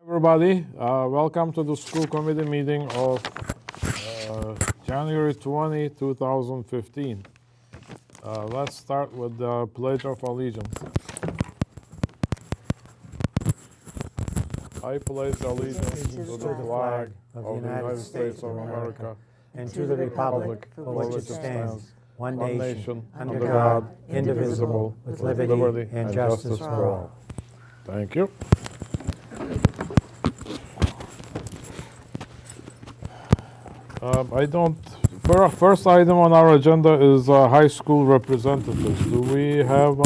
Everybody, welcome to the school committee meeting of January 20, 2015. Let's start with the Pledge of Allegiance. I pledge allegiance to the flag of the United States of America and to the republic for which it stands, one nation, under God, indivisible, with liberty and justice for all. Thank you. First item on our agenda is high school representatives. Do we have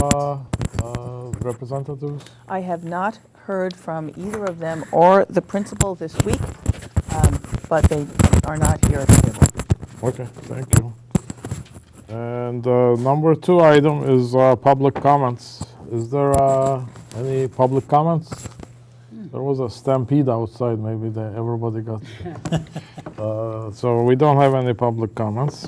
representatives? I have not heard from either of them or the principal this week, but they are not here at the table. Okay, thank you. And number 2 item is public comments. Is there any public comments? There was a stampede outside, maybe everybody got. So we don't have any public comments.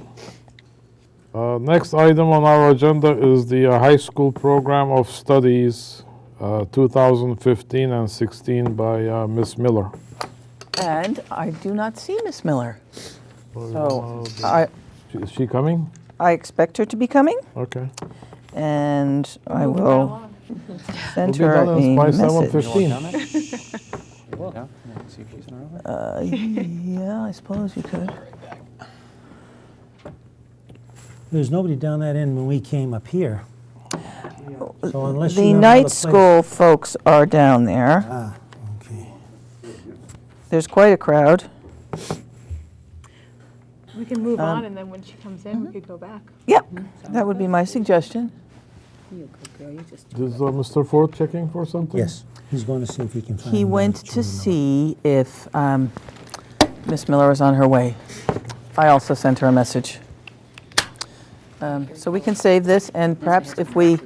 Next item on our agenda is the high school program of studies 2015 and 16 by Ms. Miller. And I do not see Miss Miller. So Is she coming? I expect her to be coming, Okay. and I will send We'll be her done a by message. 7:15. Yeah, I suppose you could. There's nobody down that end when we came up here. So unless The you have night another place- school folks are down there. Ah, okay. There's quite a crowd. We can move on, and then when she comes in, we could go back. Yep, that would be my suggestion. Is Mr. Ford checking for something? Yes, he's going to see if he can find. He went to see if Miss Miller was on her way. I also sent her a message. So we can save this, and perhaps if we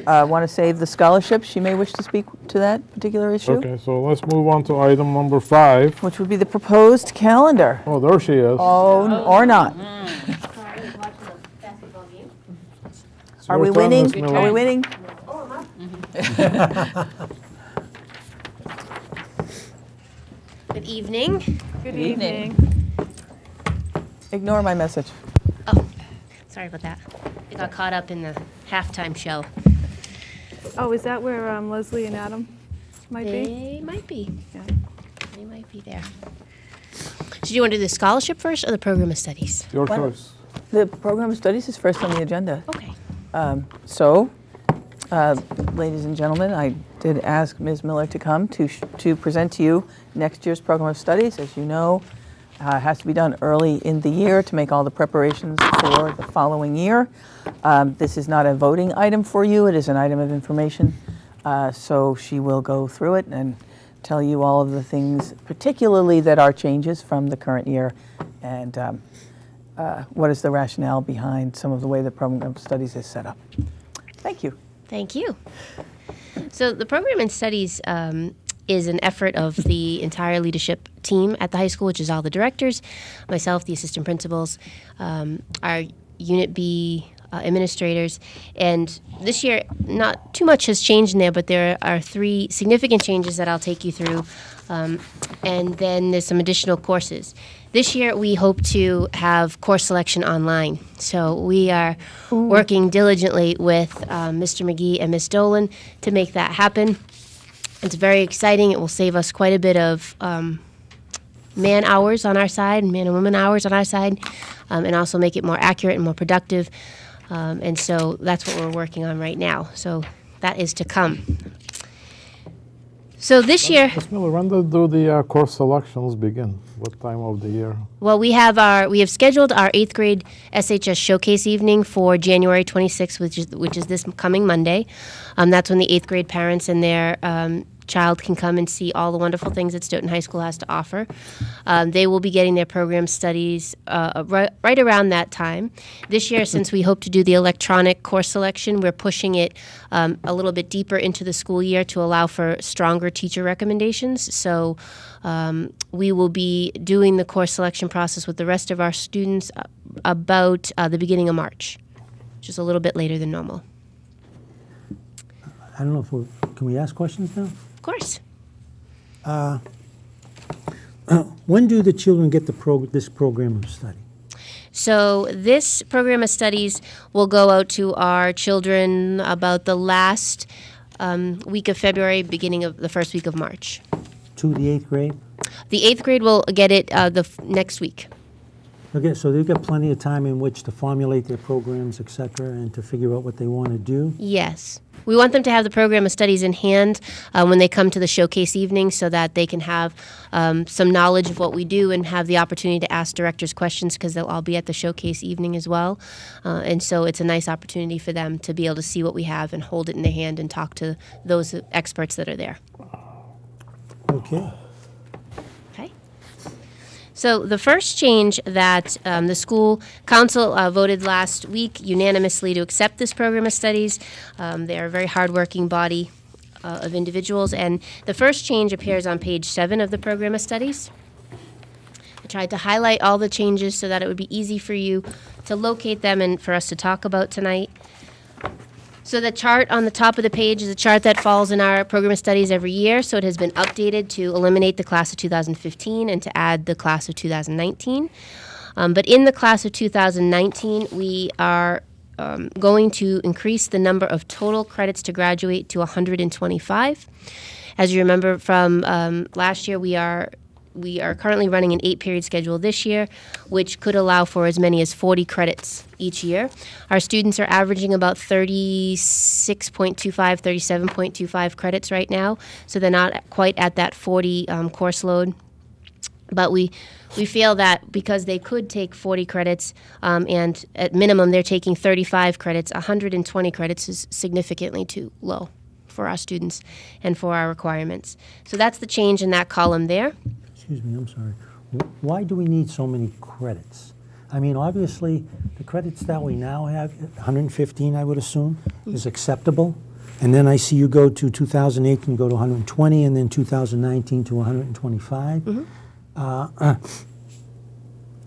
want to save the scholarship, she may wish to speak to that particular issue, Okay, so let's move on to item number 5. which would be the proposed calendar. Oh, there she is. Oh, or not. It's Are your we turn, winning? Ms. Miller. Are we winning? Good evening. Good evening. evening. Ignore my message. Oh, sorry about that. I got caught up in the halftime show. Oh, is that where Leslie and Adam might be? They might be. Yeah. They might be there. So do you want to do the scholarship first or the program of studies? Your Why don't- choice. The program of studies is first on the agenda. Okay. So, ladies and gentlemen, I did ask Ms. Miller to come to present to you next year's program of studies. As you know, it has to be done early in the year to make all the preparations for the following year. This is not a voting item for you. It is an item of information. So she will go through it and tell you all of the things, particularly that are changes from the current year, and what is the rationale behind some of the way the program of studies is set up. Thank you. Thank you. So the program in studies is an effort of the entire leadership team at the high school, which is all the directors, myself, the assistant principals, our Unit B administrators. And this year, not too much has changed in there, but there are 3 significant changes that I'll take you through. And then there's some additional courses. This year, we hope to have course selection online. So we are working diligently with Mr. McGee and Ms. Dolan to make that happen. It's very exciting. It will save us quite a bit of man hours on our side, man and woman hours on our side, and also make it more accurate and more productive. And so that's what we're working on right now. So that is to come. So this year, Ms. Miller, when do the course selections begin? What time of the year? well, we have scheduled our 8th grade SHS showcase evening for January 26th, which is this coming Monday. That's when the 8th grade parents and their child can come and see all the wonderful things that Stoughton High School has to offer. They will be getting their program studies right around that time. This year, since we hope to do the electronic course selection, we're pushing it a little bit deeper into the school year to allow for stronger teacher recommendations. So we will be doing the course selection process with the rest of our students about the beginning of March, which is a little bit later than normal. I don't know if can we ask questions now? Of course. When do the children get this program of study? So this program of studies will go out to our children about the last week of February, beginning of the first week of March. To the 8th grade? The 8th grade will get it next week. Okay, so they've got plenty of time in which to formulate their programs, et cetera, and to figure out what they want to do? Yes. We want them to have the program of studies in hand when they come to the showcase evening so that they can have some knowledge of what we do and have the opportunity to ask directors questions because they'll all be at the showcase evening as well. And so it's a nice opportunity for them to be able to see what we have and hold it in their hand and talk to those experts that are there. Okay. Okay. So the first change that the school council voted last week unanimously to accept this program of studies. They are a very hardworking body of individuals, and the first change appears on page 7 of the program of studies. I tried to highlight all the changes so that it would be easy for you to locate them and for us to talk about tonight. So the chart on the top of the page is a chart that falls in our program of studies every year. So it has been updated to eliminate the class of 2015 and to add the class of 2019. But in the class of 2019, we are going to increase the number of total credits to graduate to 125. As you remember from last year, we are currently running an 8-period schedule this year, which could allow for as many as 40 credits each year. Our students are averaging about 36.25, 37.25 credits right now, so they're not quite at that 40 course load. But we feel that because they could take 40 credits and at minimum they're taking 35 credits, 120 credits is significantly too low for our students and for our requirements. So that's the change in that column there. Excuse me, I'm sorry. Why do we need so many credits? I mean, obviously, the credits that we now have, 115, I would assume, is acceptable. And then I see you go to 2008 and go to 120, and then 2019 to 125. Mm-hmm.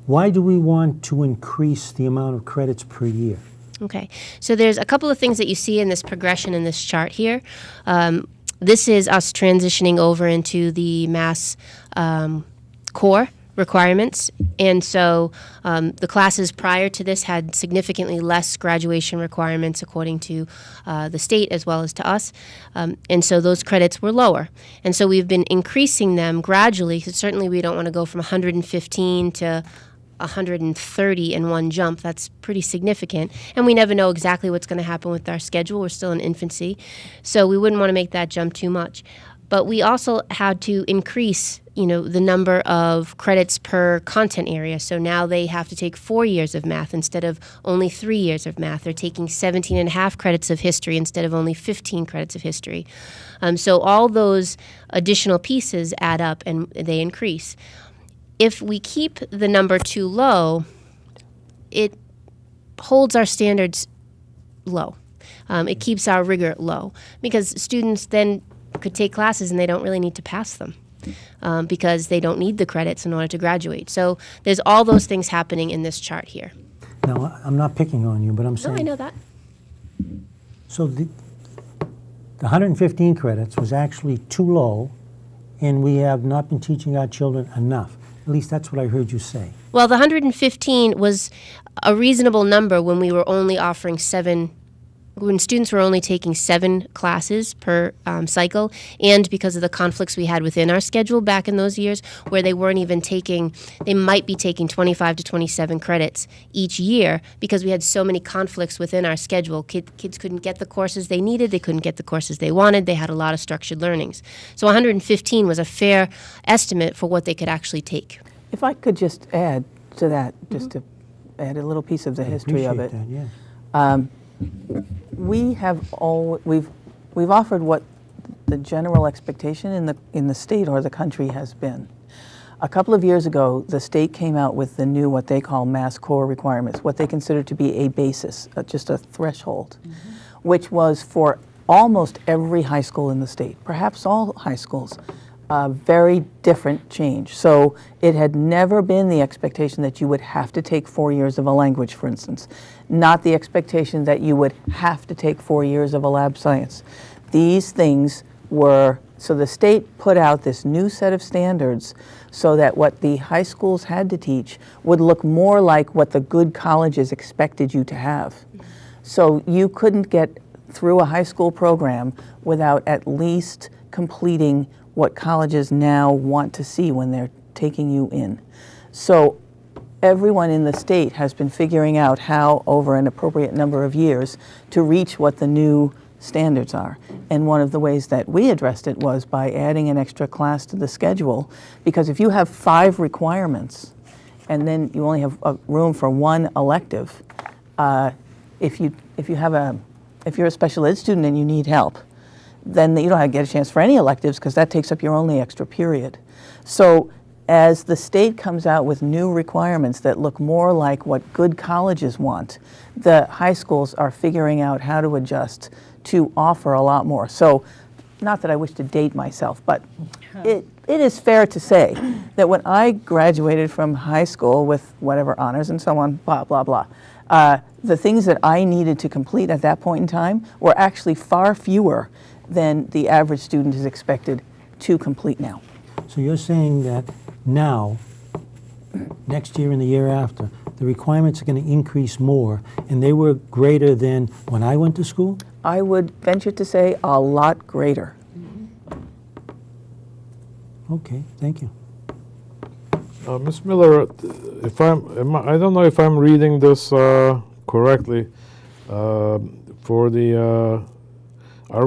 Why do we want to increase the amount of credits per year? Okay, so there's a couple of things that you see in this progression in this chart here. This is us transitioning over into the Mass core requirements, and so the classes prior to this had significantly less graduation requirements according to the state as well as to us, and so those credits were lower. And so we've been increasing them gradually, because certainly we don't want to go from 115 to 130 in one jump. That's pretty significant, and we never know exactly what's going to happen with our schedule. We're still in infancy, so we wouldn't want to make that jump too much. But we also had to increase, the number of credits per content area. So now they have to take 4 years of math instead of only 3 years of math. They're taking 17 and a half credits of history instead of only 15 credits of history. So all those additional pieces add up and they increase. If we keep the number too low, it holds our standards low. It keeps our rigor low, because students then could take classes and they don't really need to pass them because they don't need the credits in order to graduate. So there's all those things happening in this chart here. Now, I'm not picking on you, but I'm saying... No, I know that. So the 115 credits was actually too low, and we have not been teaching our children enough. At least that's what I heard you say. Well, the 115 was a reasonable number when we were only offering when students were only taking 7 classes per cycle, and because of the conflicts we had within our schedule back in those years where they might be taking 25 to 27 credits each year because we had so many conflicts within our schedule. Kids couldn't get the courses they needed, they couldn't get the courses they wanted, they had a lot of structured learnings. So 115 was a fair estimate for what they could actually take. If I could just add to that, just to add a little piece of the history of it. That, yeah. We've offered what the general expectation in the state or the country has been. A couple of years ago, the state came out with the new, what they call Mass core requirements, what they consider to be a basis, just a threshold, which was for almost every high school in the state, perhaps all high schools. Very different change. So it had never been the expectation that you would have to take 4 years of a language, for instance. Not the expectation that you would have to take 4 years of a lab science. These things were So the state put out this new set of standards so that what the high schools had to teach would look more like what the good colleges expected you to have. So you couldn't get through a high school program without at least completing what colleges now want to see when they're taking you in. So everyone in the state has been figuring out how, over an appropriate number of years, to reach what the new standards are. And one of the ways that we addressed it was by adding an extra class to the schedule, because if you have 5 requirements and then you only have room for 1 elective, if you're a special ed student and you need help, then you don't get a chance for any electives because that takes up your only extra period. So as the state comes out with new requirements that look more like what good colleges want, the high schools are figuring out how to adjust to offer a lot more. So, not that I wish to date myself, but it is fair to say that when I graduated from high school with whatever honors and so on, blah, blah, blah, the things that I needed to complete at that point in time were actually far fewer than the average student is expected to complete now. So you're saying that now, next year and the year after, the requirements are going to increase more, and they were greater than when I went to school? I would venture to say a lot greater. Okay, thank you. Ms. Miller, I don't know if I'm reading this correctly. Are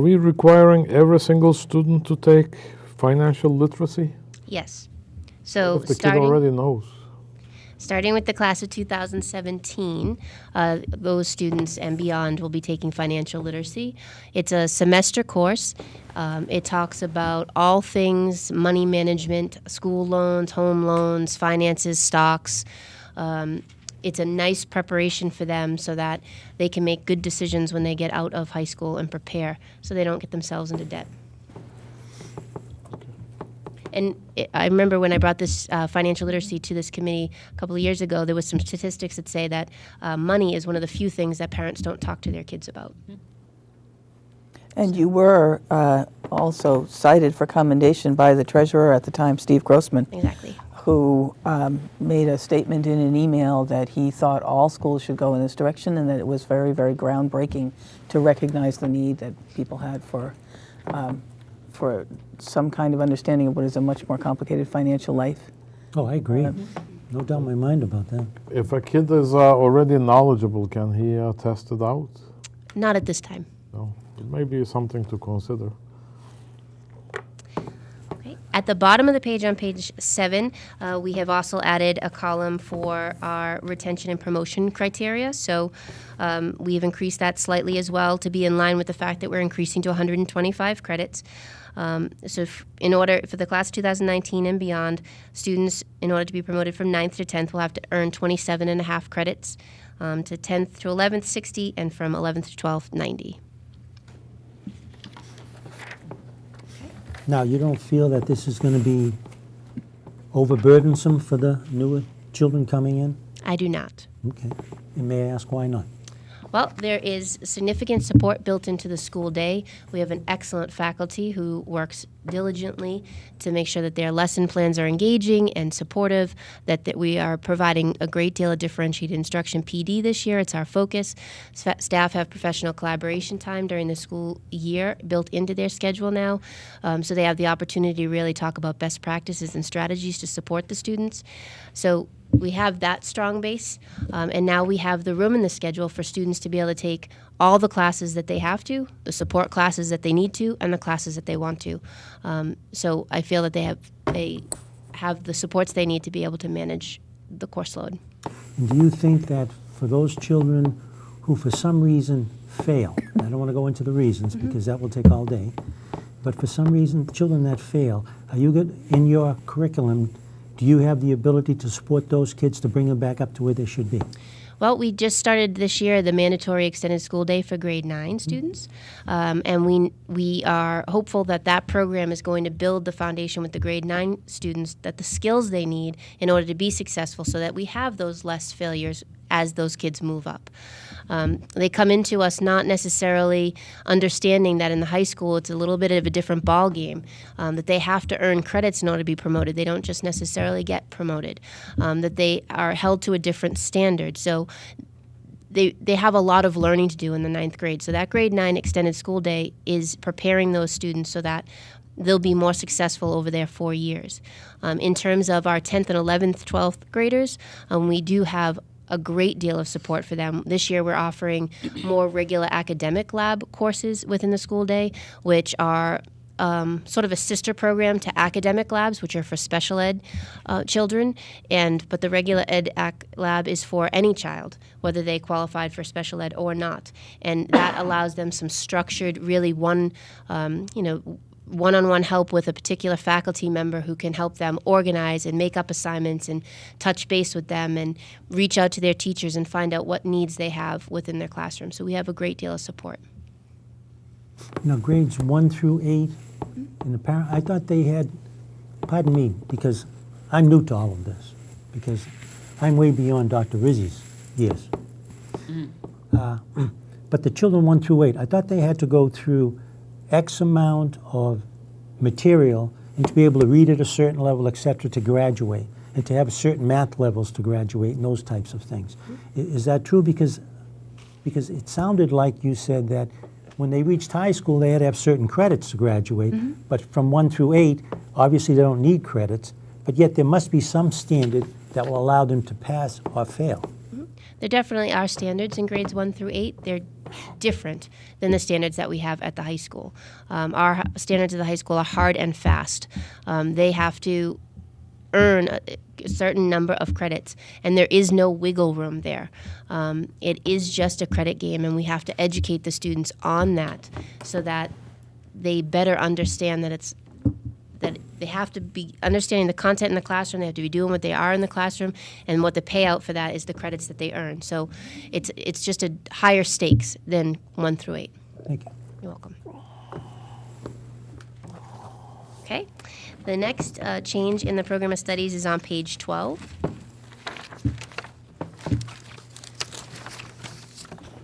we requiring every single student to take financial literacy? Yes. So If the kid already knows. starting with the class of 2017, those students and beyond will be taking financial literacy. It's a semester course. It talks about all things money management, school loans, home loans, finances, stocks. It's a nice preparation for them so that they can make good decisions when they get out of high school and prepare so they don't get themselves into debt. And I remember when I brought this financial literacy to this committee a couple of years ago, there was some statistics that say that money is one of the few things that parents don't talk to their kids about. And you were also cited for commendation by the treasurer at the time, Steve Grossman. Exactly. Who made a statement in an email that he thought all schools should go in this direction and that it was very, very groundbreaking to recognize the need that people had for some kind of understanding of what is a much more complicated financial life. Oh, I agree. No doubt in my mind about that. If a kid is already knowledgeable, can he test it out? Not at this time. No, it may be something to consider. At the bottom of the page on page 7, we have also added a column for our retention and promotion criteria. So we've increased that slightly as well to be in line with the fact that we're increasing to 125 credits. So in order for the class of 2019 and beyond, students, in order to be promoted from 9th to 10th, will have to earn 27.5 credits, to 10th to 11th, 60, and from 11th to 12th, 90. Now, you don't feel that this is going to be overburdensome for the newer children coming in? I do not. Okay. And may I ask why not? Well, there is significant support built into the school day. We have an excellent faculty who works diligently to make sure that their lesson plans are engaging and supportive, that we are providing a great deal of differentiated instruction PD this year. It's our focus. Staff have professional collaboration time during the school year built into their schedule now, so they have the opportunity to really talk about best practices and strategies to support the students. So we have that strong base, and now we have the room in the schedule for students to be able to take all the classes that they have to, the support classes that they need to, and the classes that they want to. So I feel that they have the supports they need to be able to manage the course load. And do you think that for those children who for some reason fail, I don't want to go into the reasons because that will take all day, but for some reason, children that fail, are you good in your curriculum? Do you have the ability to support those kids to bring them back up to where they should be? Well, we just started this year the mandatory extended school day for grade 9 students, and we are hopeful that that program is going to build the foundation with the grade 9 students, that the skills they need in order to be successful so that we have those less failures as those kids move up. They come into us not necessarily understanding that in the high school it's a little bit of a different ball game, that they have to earn credits in order to be promoted. They don't just necessarily get promoted, that they are held to a different standard. So they have a lot of learning to do in the 9th grade. So that grade 9 extended school day is preparing those students so that they'll be more successful over their 4 years. In terms of our 10th and 11th, 12th graders, we do have a great deal of support for them. This year we're offering more regular academic lab courses within the school day, which are sort of a sister program to academic labs, which are for special ed children, but the regular ed lab is for any child, whether they qualified for special ed or not, and that allows them some structured, really one-on-one help with a particular faculty member who can help them organize and make up assignments and touch base with them and reach out to their teachers and find out what needs they have within their classroom. So we have a great deal of support. Now, grades 1 through 8, in the I thought they had, pardon me, because I'm new to all of this, because I'm way beyond Dr. Rizzi's years. But the children 1 through 8, I thought they had to go through X amount of material and to be able to read at a certain level, et cetera, to graduate, and to have certain math levels to graduate and those types of things. Is that true? Because it sounded like you said that when they reached high school, they had to have certain credits to graduate, but from 1 through 8, obviously they don't need credits, but yet there must be some standard that will allow them to pass or fail. There definitely are standards in grades 1 through 8. They're different than the standards that we have at the high school. Our standards at the high school are hard and fast. They have to earn a certain number of credits, and there is no wiggle room there. It is just a credit game, and we have to educate the students on that so that they better understand that they have to be understanding the content in the classroom. They have to be doing what they are in the classroom, and what the payout for that is the credits that they earn. So it's just a higher stakes than 1 through 8. Thank you. You're welcome. Okay. The next change in the program of studies is on page 12.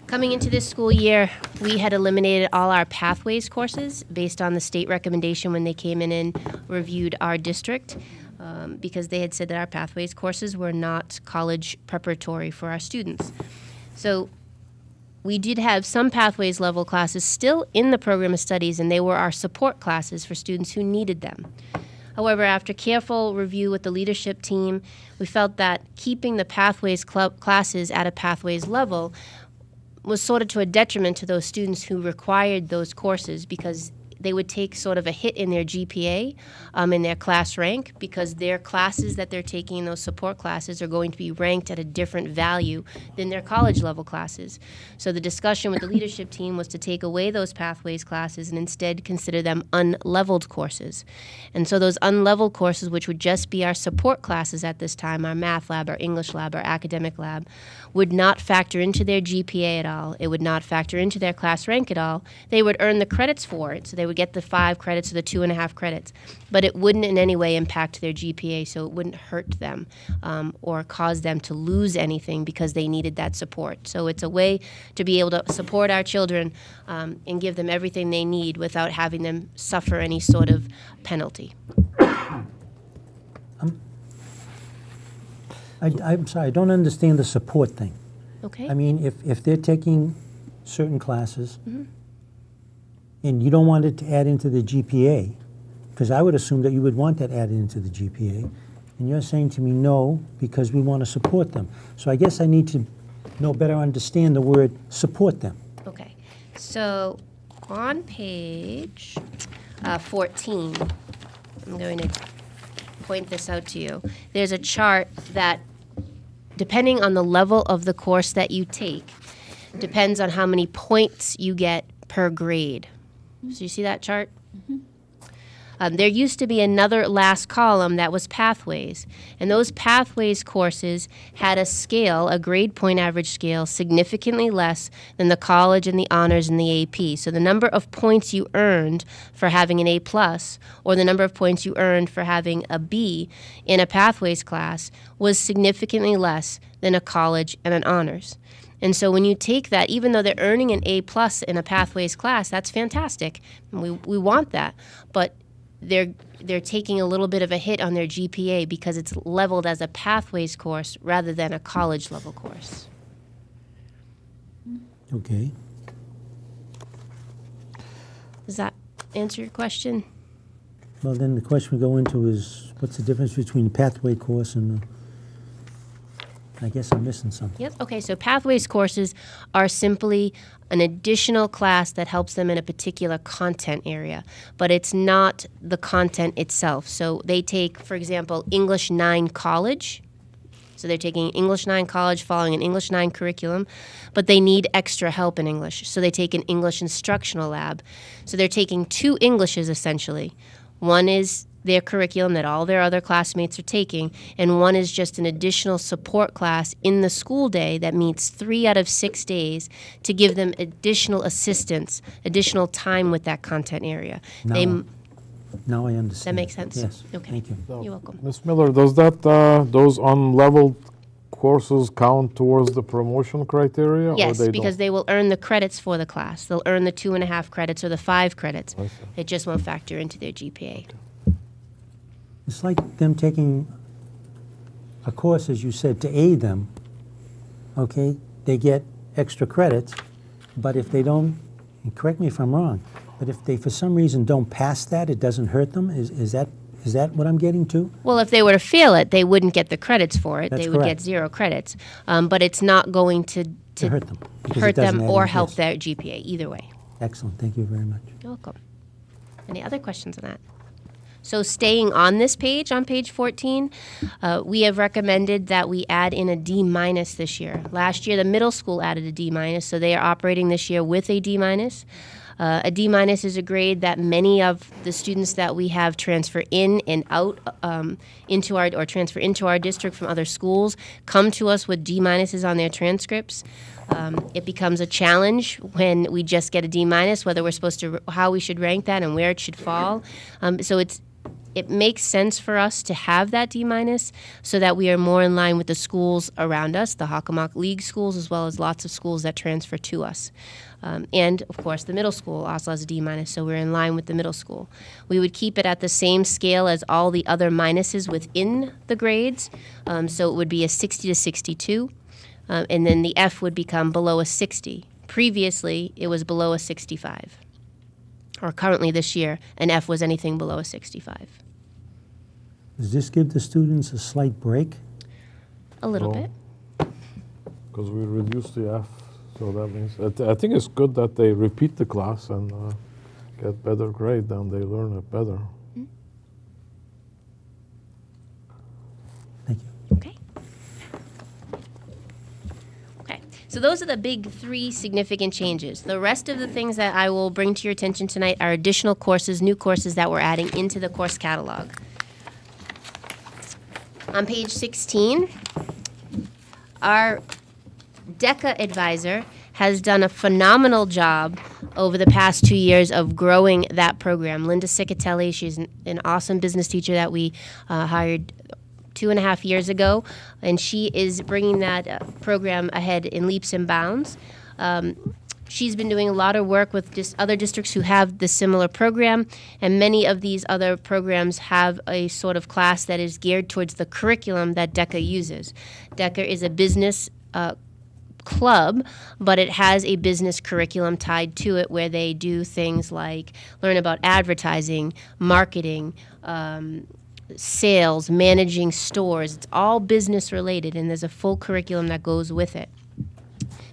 Coming into this school year, we had eliminated all our pathways courses based on the state recommendation when they came in and reviewed our district, because they had said that our pathways courses were not college preparatory for our students. So we did have some pathways level classes still in the program of studies, and they were our support classes for students who needed them. However, after careful review with the leadership team, we felt that keeping the pathways classes at a pathways level was sort of to a detriment to those students who required those courses, because they would take sort of a hit in their GPA, in their class rank, because their classes that they're taking in those support classes are going to be ranked at a different value than their college level classes. So the discussion with the leadership team was to take away those pathways classes and instead consider them unleveled courses. And so those unleveled courses, which would just be our support classes at this time, our math lab, our English lab, our academic lab, would not factor into their GPA at all. It would not factor into their class rank at all. They would earn the credits for it, so they would get the 5 credits or the 2.5 credits, but it wouldn't in any way impact their GPA, so it wouldn't hurt them or cause them to lose anything because they needed that support. So it's a way to be able to support our children and give them everything they need without having them suffer any sort of penalty. I'm sorry, I don't understand the support thing. Okay. I mean, if they're taking certain classes and you don't want it to add into the GPA, because I would assume that you would want that added into the GPA, and you're saying to me no, because we want to support them. So I guess I need to better understand the word support them. Okay. So on page 14, I'm going to point this out to you. There's a chart that, depending on the level of the course that you take, depends on how many points you get per grade. So you see that chart? There used to be another last column that was pathways, and those pathways courses had a scale, a grade point average scale, significantly less than the college and the honors and the AP. So the number of points you earned for having an A+, or the number of points you earned for having a B in a pathways class was significantly less than a college and an honors. And so when you take that, even though they're earning an A+ in a Pathways class, that's fantastic. And we want that. But they're taking a little bit of a hit on their GPA because it's leveled as a Pathways course rather than a college level course. Okay. Does that answer your question? Well, then the question we go into is, what's the difference between the pathway course and the, I guess I'm missing something. Yep. Okay, so Pathways courses are simply an additional class that helps them in a particular content area, but it's not the content itself. So they take, for example, English 9 College. So they're taking English 9 College following an English 9 curriculum, but they need extra help in English. So they take an English instructional lab. So they're taking 2 Englishes essentially. One is their curriculum that all their other classmates are taking, and one is just an additional support class in the school day that meets 3 out of 6 days to give them additional assistance, additional time with that content area. Now I understand. That makes sense? Yes. Okay. Thank you. You're welcome. Ms. Miller, does that those unleveled courses count towards the promotion criteria? or Yes, they because don't? they will earn the credits for the class. They'll earn the 2.5 credits or the 5 credits. I see. It just won't factor into their GPA. It's like them taking a course, as you said, to aid them. Okay, they get extra credits, but if they don't, and correct me if I'm wrong, but if they for some reason don't pass that, it doesn't hurt them. Is that what I'm getting to? Well, if they were to fail it, they wouldn't get the credits for it. That's They would correct. get 0 credits. But it's not going to hurt them. because it hurt doesn't them add or any- help yes. their GPA, either way. Excellent. Thank you very much. You're welcome. Any other questions on that? So staying on this page, on page 14, we have recommended that we add in a D- this year. Last year, the middle school added a D-, so they are operating this year with a D-. A D- is a grade that many of the students that we have transfer in and out transfer into our district from other schools come to us with D- on their transcripts. It becomes a challenge when we just get a D-, whether we're supposed to, how we should rank that and where it should fall. So it makes sense for us to have that D- so that we are more in line with the schools around us, the Hockomock League schools, as well as lots of schools that transfer to us. And, of course, the middle school also has a D-, so we're in line with the middle school. We would keep it at the same scale as all the other minuses within the grades, so it would be a 60 to 62, and then the F would become below a 60. Previously, it was below a 65. Or currently this year, an F was anything below a 65. Does this give the students a slight break? A little No. bit. Because we reduced the F, so that means, I think it's good that they repeat the class and get better grade, then they learn it better. Thank you. Okay. Okay. So those are the big 3 significant changes. The rest of the things that I will bring to your attention tonight are additional courses, new courses that we're adding into the course catalog. On page 16, our DECA advisor has done a phenomenal job over the past 2 years of growing that program. Linda Cicatelli, she's an awesome business teacher that we hired 2.5 years ago, and she is bringing that program ahead in leaps and bounds. She's been doing a lot of work with just other districts who have the similar program, and many of these other programs have a sort of class that is geared towards the curriculum that DECA uses. DECA is a business club, but it has a business curriculum tied to it where they do things like learn about advertising, marketing, sales, managing stores. It's all business related, and there's a full curriculum that goes with it.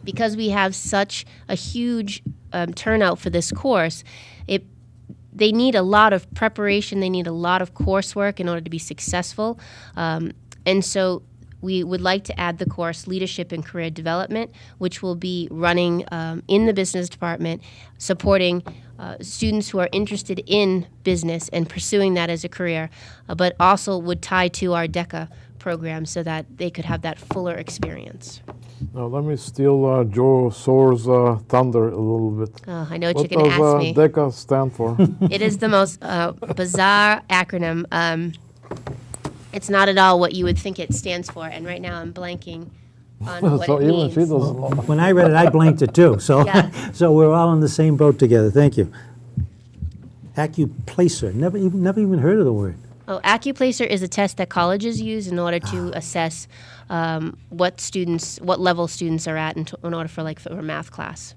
Because we have such a huge turnout for this course, they need a lot of preparation, they need a lot of coursework in order to be successful. And so we would like to add the course Leadership and Career Development, which will be running in the business department, supporting students who are interested in business and pursuing that as a career, but also would tie to our DECA program so that they could have that fuller experience. Now, let me steal Joe Soar's thunder a little bit. Oh, I know what What you're going to ask does me. DECA stand for? It is the most bizarre acronym. It's not at all what you would think it stands for, and right now I'm blanking on what So it even means. she doesn't know. When I read it, I blanked it too. So, Yeah. so we're all in the same boat together. Thank you. Acuplacer. Never even heard of the word. Oh, Acuplacer is a test that colleges use in order to assess what level students are at in order for a math class.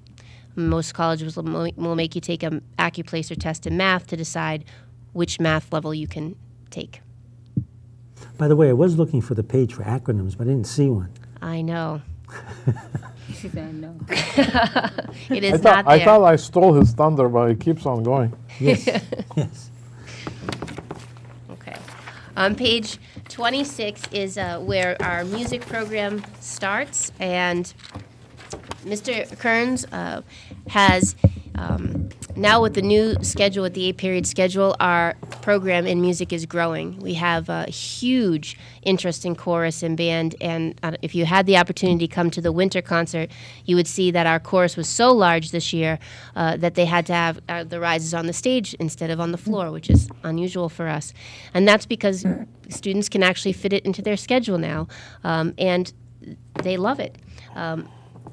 Most colleges will make you take an Acuplacer test in math to decide which math level you can take. By the way, I was looking for the page for acronyms, but I didn't see one. I know. She's saying no. It is not there. I thought I stole his thunder, but it keeps on going. Yes. Yes. Okay. On page 26 is where our music program starts, and Mr. Kearns has, now with the new schedule, with the 8-period schedule, our program in music is growing. We have a huge interest in chorus and band, and if you had the opportunity to come to the winter concert, you would see that our chorus was so large this year that they had to have the rises on the stage instead of on the floor, which is unusual for us. And that's because students can actually fit it into their schedule now, and they love it.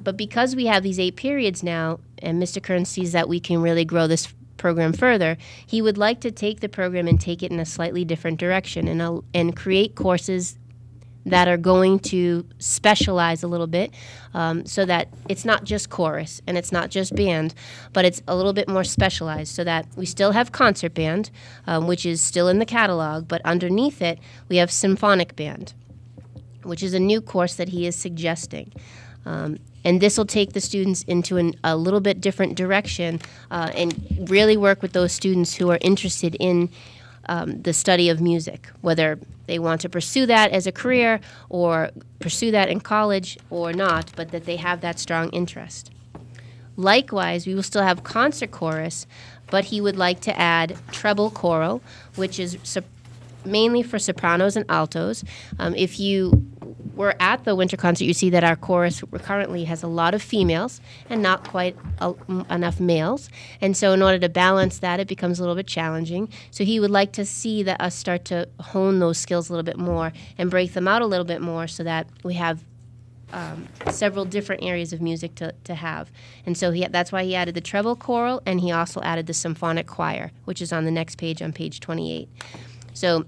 But because we have these 8 periods now, and Mr. Kearns sees that we can really grow this program further, he would like to take the program and take it in a slightly different direction and create courses that are going to specialize a little bit so that it's not just chorus and it's not just band, but it's a little bit more specialized so that we still have concert band, which is still in the catalog, but underneath it we have symphonic band, which is a new course that he is suggesting. And this will take the students into a little bit different direction and really work with those students who are interested in the study of music, whether they want to pursue that as a career or pursue that in college or not, but that they have that strong interest. Likewise, we will still have concert chorus, but he would like to add treble choral, which is mainly for sopranos and altos. If you were at the winter concert, you see that our chorus currently has a lot of females and not quite enough males. And so in order to balance that, it becomes a little bit challenging. So he would like to see that us start to hone those skills a little bit more and break them out a little bit more so that we have several different areas of music to have. And so that's why he added the treble choral, and he also added the symphonic choir, which is on the next page, on page 28. So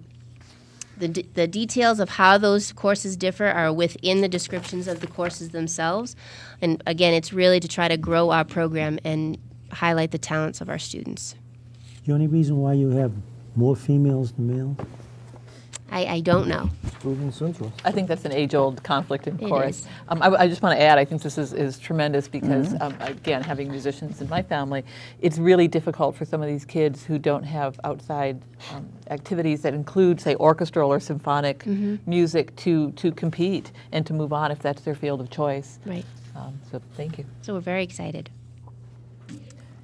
the details of how those courses differ are within the descriptions of the courses themselves. And again, it's really to try to grow our program and highlight the talents of our students. The only reason why you have more females than males? I don't know. Students' interest. I think that's an age-old conflict in It chorus. is. I just want to add, I think this is tremendous because, again, having musicians in my family, it's really difficult for some of these kids who don't have outside activities that include, say, orchestral or symphonic music to compete and to move on if that's their field of choice. Right. So thank you. So we're very excited.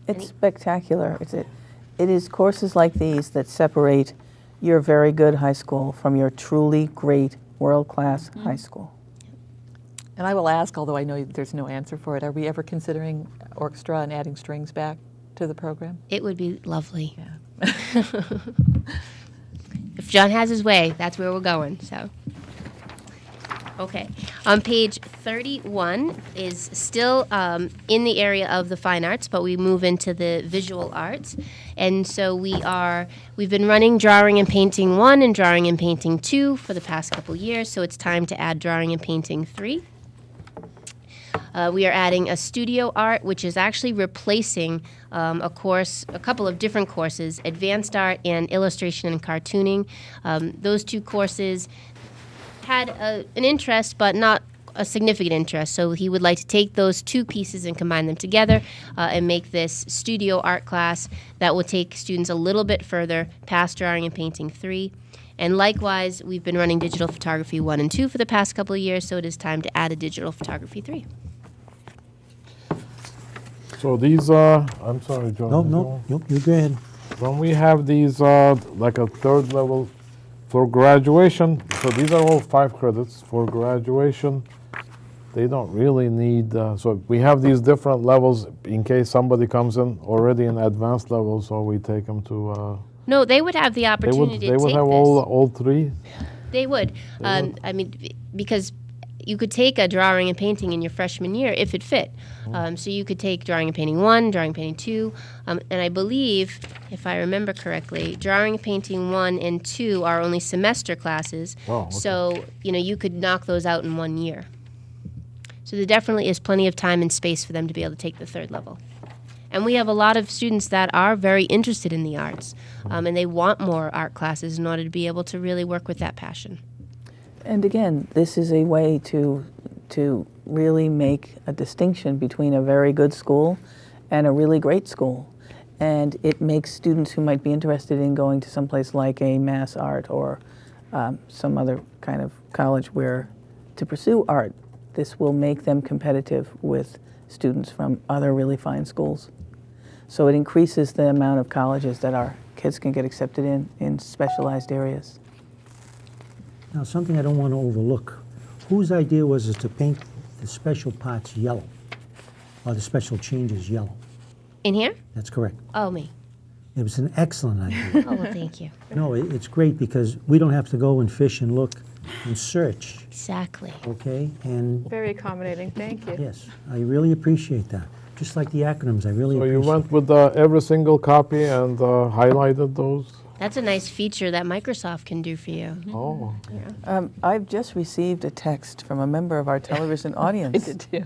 It's spectacular. It is courses like these that separate your very good high school from your truly great world-class high school. And I will ask, although I know there's no answer for it, are we ever considering orchestra and adding strings back to the program? It would be lovely. Yeah. If John has his way, that's where we're going. So, okay. On page 31 is still in the area of the fine arts, but we move into the visual arts. And so we've been running Drawing and Painting 1 and Drawing and Painting 2 for the past couple years, so it's time to add Drawing and Painting 3. We are adding a studio art, which is actually replacing a couple of different courses, Advanced Art and Illustration and Cartooning. Those two courses had an interest, but not a significant interest. So he would like to take those two pieces and combine them together and make this studio art class that will take students a little bit further past Drawing and Painting 3. And likewise, we've been running Digital Photography 1 and 2 for the past couple of years, so it is time to add a Digital Photography 3. So these I'm sorry, John. No, you go ahead. When we have these like a third level for graduation, so these are all 5 credits. For graduation, they don't really need, so we have these different levels in case somebody comes in already in advanced level, so we take them to... No, they would have the opportunity to take They would have this. all 3? They would. I mean, because you could take a drawing and painting in your freshman year if it fit. So you could take drawing and painting 1, drawing and painting 2, and I believe, if I remember correctly, drawing and painting 1 and 2 are only semester classes. Oh, okay. So, you could knock those out in 1 year. So there definitely is plenty of time and space for them to be able to take the 3rd level. And we have a lot of students that are very interested in the arts, and they want more art classes in order to be able to really work with that passion. And again, this is a way to really make a distinction between a very good school and a really great school. And it makes students who might be interested in going to someplace like a mass art or some other kind of college where to pursue art, this will make them competitive with students from other really fine schools. So it increases the amount of colleges that our kids can get accepted in specialized areas. Now, something I don't want to overlook. Whose idea was it to paint the special parts yellow, or the special changes yellow? In here? That's correct. Oh, me. It was an excellent idea. Oh, well, thank you. No, it's great because we don't have to go and fish and look and search, Exactly. okay? And Very accommodating, thank you. yes, I really appreciate that. Just like the acronyms, I really So you appreciate. went with every single copy and highlighted those? That's a nice feature that Microsoft can do for you. Oh, I've just received a text from a member of our television audience. I did too.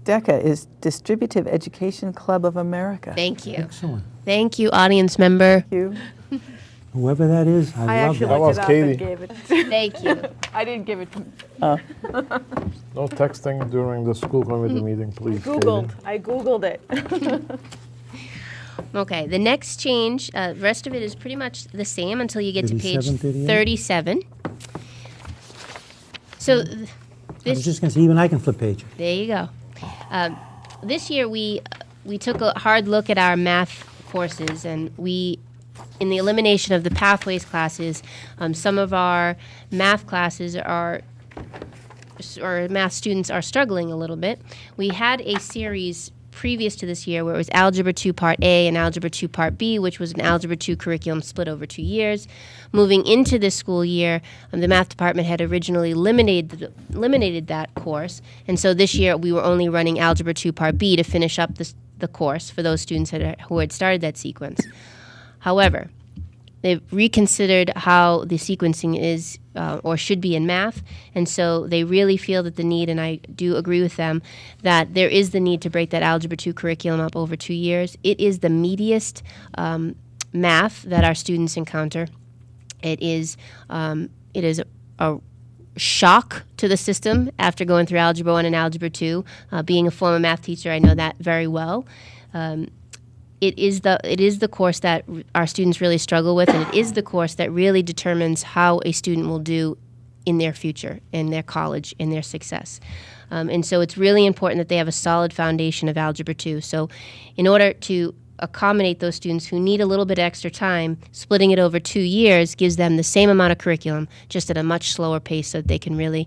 DECA is Distributive Education Club of America. Thank you. Excellent. Thank you, audience member. Thank you. Whoever that is, I I love actually that. was looked it up Katie. and gave it. Thank you. I didn't give it. no texting during the school committee meeting, please. Googled. Katie. I Googled it. Okay, the next change, the rest of it is pretty much the same until you get to page 37, 38? 37. So I was this, just going to say, even I can flip pages. there you go. This year we took a hard look at our math courses, and in the elimination of the pathways classes, some of our math classes or math students are struggling a little bit. We had a series previous to this year where it was Algebra 2 Part A and Algebra 2 Part B, which was an Algebra 2 curriculum split over 2 years. Moving into this school year, the math department had originally eliminated that course, and so this year we were only running Algebra 2 Part B to finish up the course for those students who had started that sequence. However, they've reconsidered how the sequencing is or should be in math, and so they really feel that the need, and I do agree with them, that there is the need to break that Algebra 2 curriculum up over 2 years. It is the meatiest math that our students encounter. It is a shock to the system after going through Algebra 1 and Algebra 2. Being a former math teacher, I know that very well. It is the course that our students really struggle with, and it is the course that really determines how a student will do in their future, in their college, in their success. And so it's really important that they have a solid foundation of Algebra 2. So in order to accommodate those students who need a little bit extra time, splitting it over 2 years gives them the same amount of curriculum, just at a much slower pace so that they can really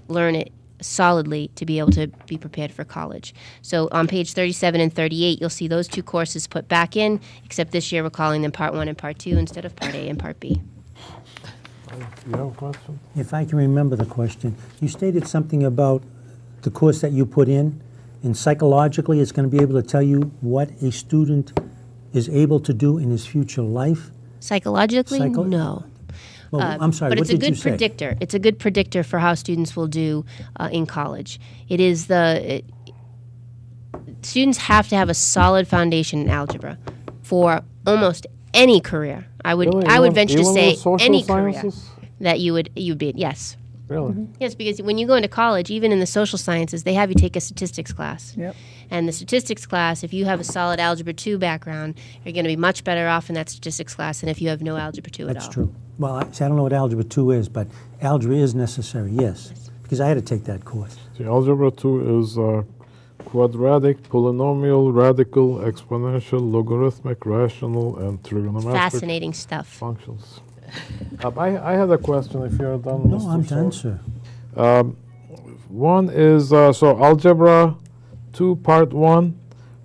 learn it solidly to be able to be prepared for college. So on page 37 and 38, you'll see those 2 courses put back in, except this year we're calling them Part 1 and Part 2 instead of Part A and Part B. You have a question? If I can remember the question, you stated something about the course that you put in, and psychologically it's going to be able to tell you what a student is able to do in his future life? Psychologically, no. Well, I'm sorry, but what it's a did you good say? predictor. It's a good predictor for how students will do in college. Students have to have a solid foundation in algebra for almost any career. I would Really? venture to Even say with social any sciences? career that you'd be, yes. Really? Yes, because when you go into college, even in the social sciences, they have you take a statistics class. Yep. And the statistics class, if you have a solid Algebra 2 background, you're going to be much better off in that statistics class than if you have no Algebra 2 at all. That's true. Well, I don't know what Algebra 2 is, but algebra is necessary, yes, because I had to take that course. See, Algebra 2 is quadratic, polynomial, radical, exponential, logarithmic, rational, and trigonometric Fascinating stuff. functions. I had a question if you're done, No, Mr. I'm done, Sor. sir. One is, so Algebra 2 Part 1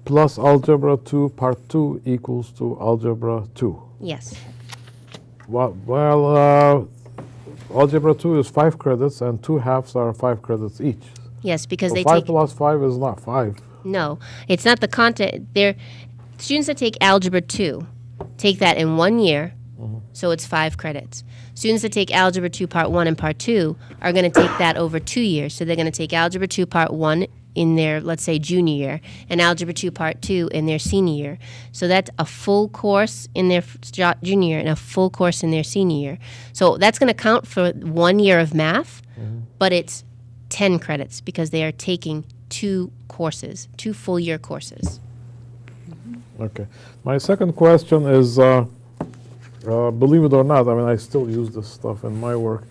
plus Algebra 2 Part 2 equals to Algebra 2. Yes. Well, Algebra 2 is 5 credits, and 2 halves are 5 credits each. Yes, because So they 5 take plus 5 is not 5. no, it's not the content. They're students that take Algebra 2 take that in 1 year, so it's 5 credits. Students that take Algebra 2 Part 1 and Part 2 are going to take that over 2 years. So they're going to take Algebra 2 Part 1 in their, let's say, junior year, and Algebra 2 Part 2 in their senior year. So that's a full course in their junior year and a full course in their senior year. So that's going to count for 1 year of math, but it's 10 credits because they are taking 2 courses, 2 full year courses. Okay. My second question is, believe it or not, I mean, I still use this stuff in my work.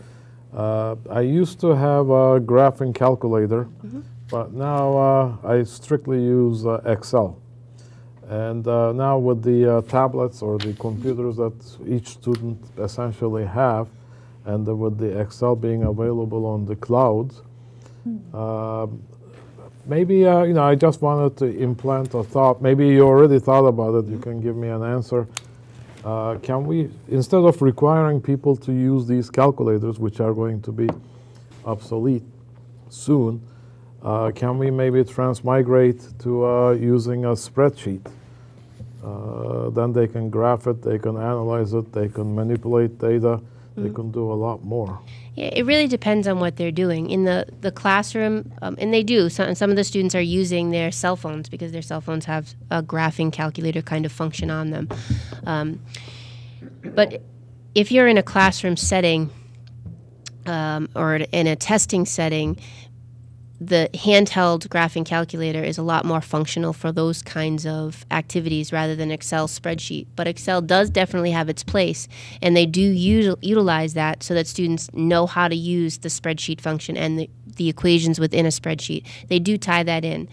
I used to have a graphing calculator, but now I strictly use Excel. And now with the tablets or the computers that each student essentially have, and with the Excel being available on the cloud, maybe, you know, I just wanted to implant a thought. Maybe you already thought about it. You can give me an answer. Can we, instead of requiring people to use these calculators, which are going to be obsolete soon, can we maybe transmigrate to using a spreadsheet? Then they can graph it, they can analyze it, they can manipulate data, they can do a lot more. Yeah, it really depends on what they're doing. In the classroom, and they do, some of the students are using their cell phones because their cell phones have a graphing calculator kind of function on them. But if you're in a classroom setting or in a testing setting, the handheld graphing calculator is a lot more functional for those kinds of activities rather than Excel spreadsheet. But Excel does definitely have its place, and they do utilize that so that students know how to use the spreadsheet function and the equations within a spreadsheet. They do tie that in.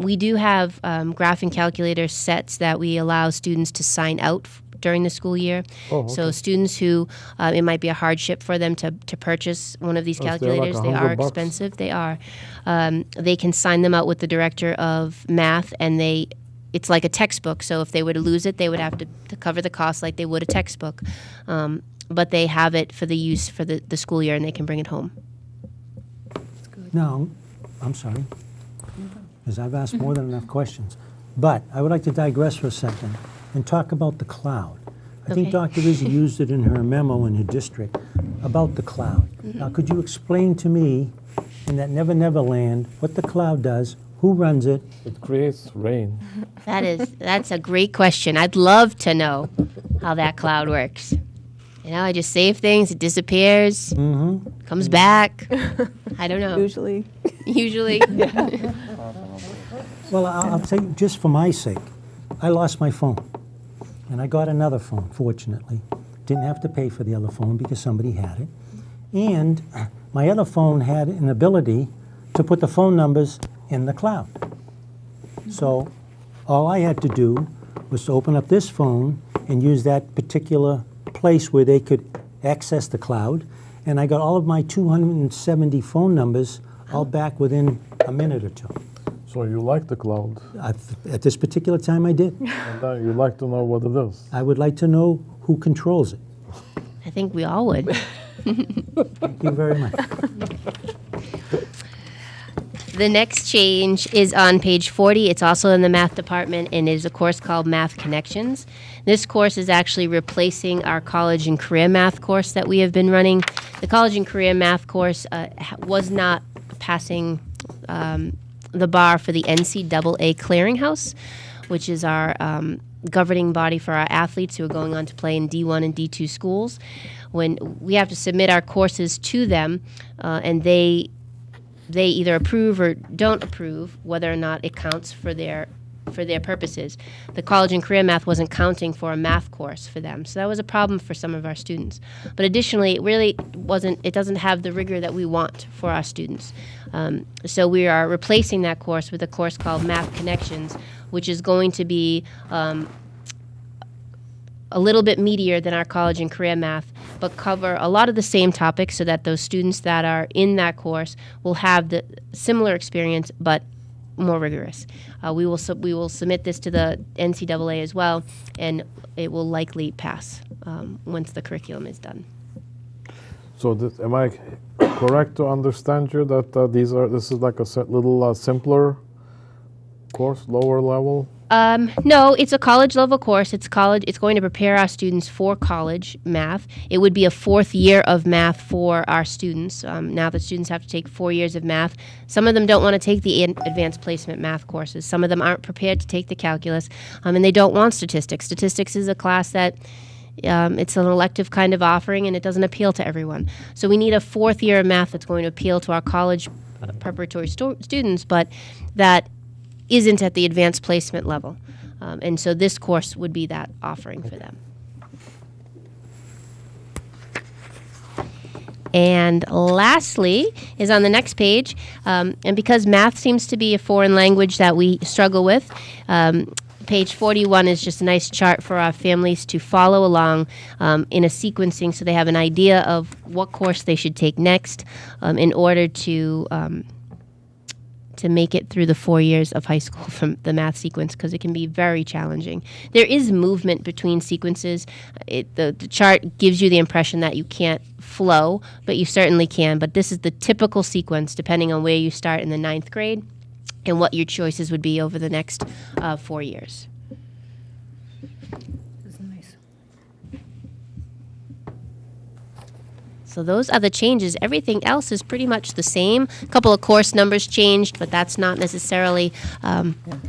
We do have graphing calculator sets that we allow students to sign out during the school year. Oh, okay. So students who, it might be a hardship for them to purchase one of these Oh, so they're like calculators. They are $100. expensive. They are. They can sign them out with the director of math, and it's like a textbook. So if they were to lose it, they would have to cover the cost like they would a textbook. But they have it for the use for the school year, and they can bring it home. Now, I'm sorry, because I've asked more than enough questions. But I would like to digress for a second and talk about the cloud. I think Okay. Dr. Rizzi used it in her memo in her district about the cloud. Now, could you explain to me, in that Never Never Land, what the cloud does, who runs it? It creates rain. That's a great question. I'd love to know how that cloud works. You know, I just save things, it disappears, comes back. I don't know. Usually. Usually. Well, I'll tell you, just for my sake, I lost my phone. And I got another phone, fortunately. Didn't have to pay for the other phone because somebody had it. And my other phone had an ability to put the phone numbers in the cloud. So all I had to do was to open up this phone and use that particular place where they could access the cloud. And I got all of my 270 phone numbers all back within a minute or two. So you like the cloud, At this particular time, I did. and you like to know what it is. I would like to know who controls it. I think we all would. Thank you very much. The next change is on page 40. It's also in the math department, and it is a course called Math Connections. This course is actually replacing our college and career math course that we have been running. The college and career math course was not passing the bar for the NCAA clearinghouse, which is our governing body for our athletes who are going on to play in D1 and D2 schools. When we have to submit our courses to them, and they either approve or don't approve whether or not it counts for their purposes. The college and career math wasn't counting for a math course for them, so that was a problem for some of our students. But additionally, it doesn't have the rigor that we want for our students. So we are replacing that course with a course called Math Connections, which is going to be a little bit meatier than our college and career math, but cover a lot of the same topics so that those students that are in that course will have the similar experience, but more rigorous. We will submit this to the NCAA as well, and it will likely pass once the curriculum is done. So am I correct to understand you that this is like a little simpler course, lower level? No, it's a college level course. It's going to prepare our students for college math. It would be a 4th year of math for our students. Now the students have to take 4 years of math. Some of them don't want to take the advanced placement math courses. Some of them aren't prepared to take the calculus, and they don't want statistics. Statistics is a class that it's an elective kind of offering, and it doesn't appeal to everyone. So we need a 4th year of math that's going to appeal to our college preparatory students, but that isn't at the advanced placement level. And so this course would be that offering for them. And lastly is on the next page, and because math seems to be a foreign language that we struggle with, page 41 is just a nice chart for our families to follow along in a sequencing so they have an idea of what course they should take next in order to make it through the 4 years of high school from the math sequence, because it can be very challenging. There is movement between sequences. The chart gives you the impression that you can't flow, but you certainly can. But this is the typical sequence depending on where you start in the 9th grade and what your choices would be over the next 4 years. This is nice. So those are the changes. Everything else is pretty much the same. A couple of course numbers changed, but that's not necessarily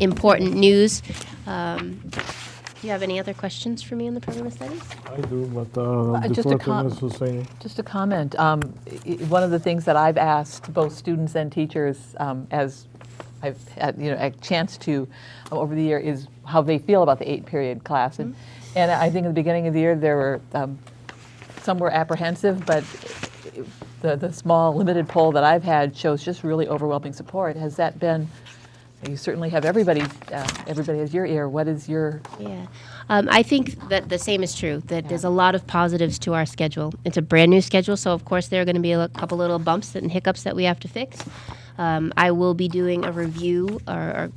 important news. Do you have any other questions for me on the program of studies? I do, but just before a com- Ms. Husseini. Just a comment. One of the things that I've asked both students and teachers as I've had a chance to over the year is how they feel about the 8-period class. And I think at the beginning of the year there were some were apprehensive, but the small limited poll that I've had shows just really overwhelming support. Has that been? You certainly have everybody has your ear. What is your? Yeah, I think that the same is true, that there's a lot of positives to our schedule. It's a brand new schedule, so of course there are going to be a couple little bumps and hiccups that we have to fix. I will be doing a review or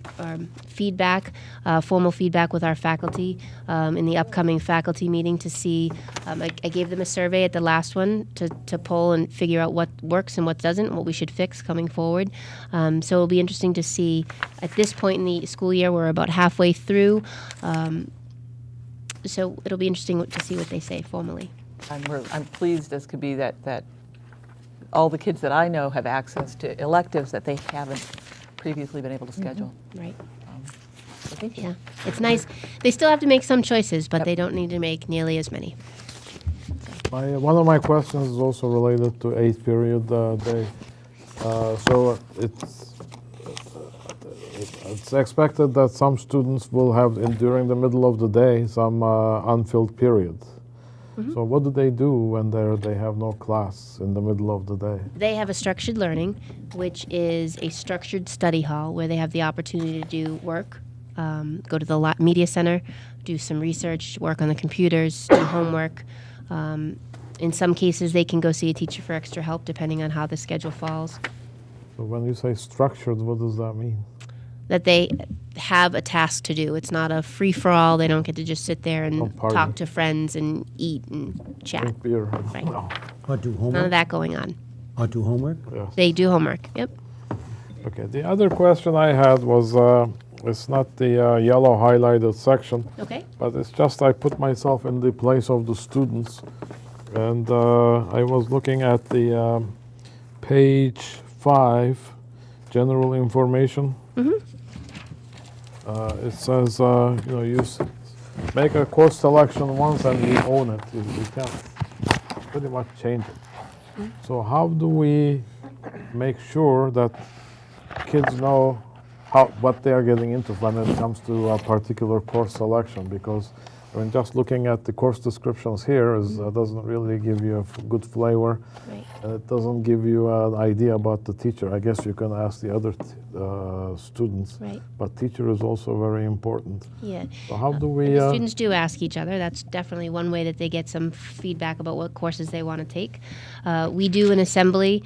feedback, formal feedback with our faculty in the upcoming faculty meeting to see. I gave them a survey at the last one to poll and figure out what works and what doesn't, what we should fix coming forward. So it'll be interesting to see. At this point in the school year, we're about halfway through. So it'll be interesting to see what they say formally. I'm pleased as could be that all the kids that I know have access to electives that they haven't previously been able to schedule. Right. So thank you. Yeah. It's nice. They still have to make some choices, but they don't need to make nearly as many. One of my questions is also related to 8-period day. So it's expected that some students will have, during the middle of the day, some unfilled periods. So what do they do when they have no class in the middle of the day? They have a structured learning, which is a structured study hall where they have the opportunity to do work, go to the media center, do some research, work on the computers, do homework. In some cases, they can go see a teacher for extra help, depending on how the schedule falls. So when you say structured, what does that mean? That they have a task to do. It's not a free-for-all. They don't get to just sit there and talk to friends and eat and chat. Drink beer. Right. No. Or do None homework? of that going on. Or do homework? Yes. They do homework. Yep. Okay. The other question I had was, it's not the yellow highlighted section, Okay. but it's just I put myself in the place of the students, and I was looking at the page 5, general information. It says, you make a course selection once and you own it. You can't pretty much change it. So how do we make sure that kids know what they are getting into when it comes to a particular course selection? Because just looking at the course descriptions here doesn't really give you a good flavor. Right. And it doesn't give you an idea about the teacher. I guess you can ask the other students, Right. but teacher is also very important. Yeah. So how do we? And the students do ask each other. That's definitely one way that they get some feedback about what courses they want to take. We do an assembly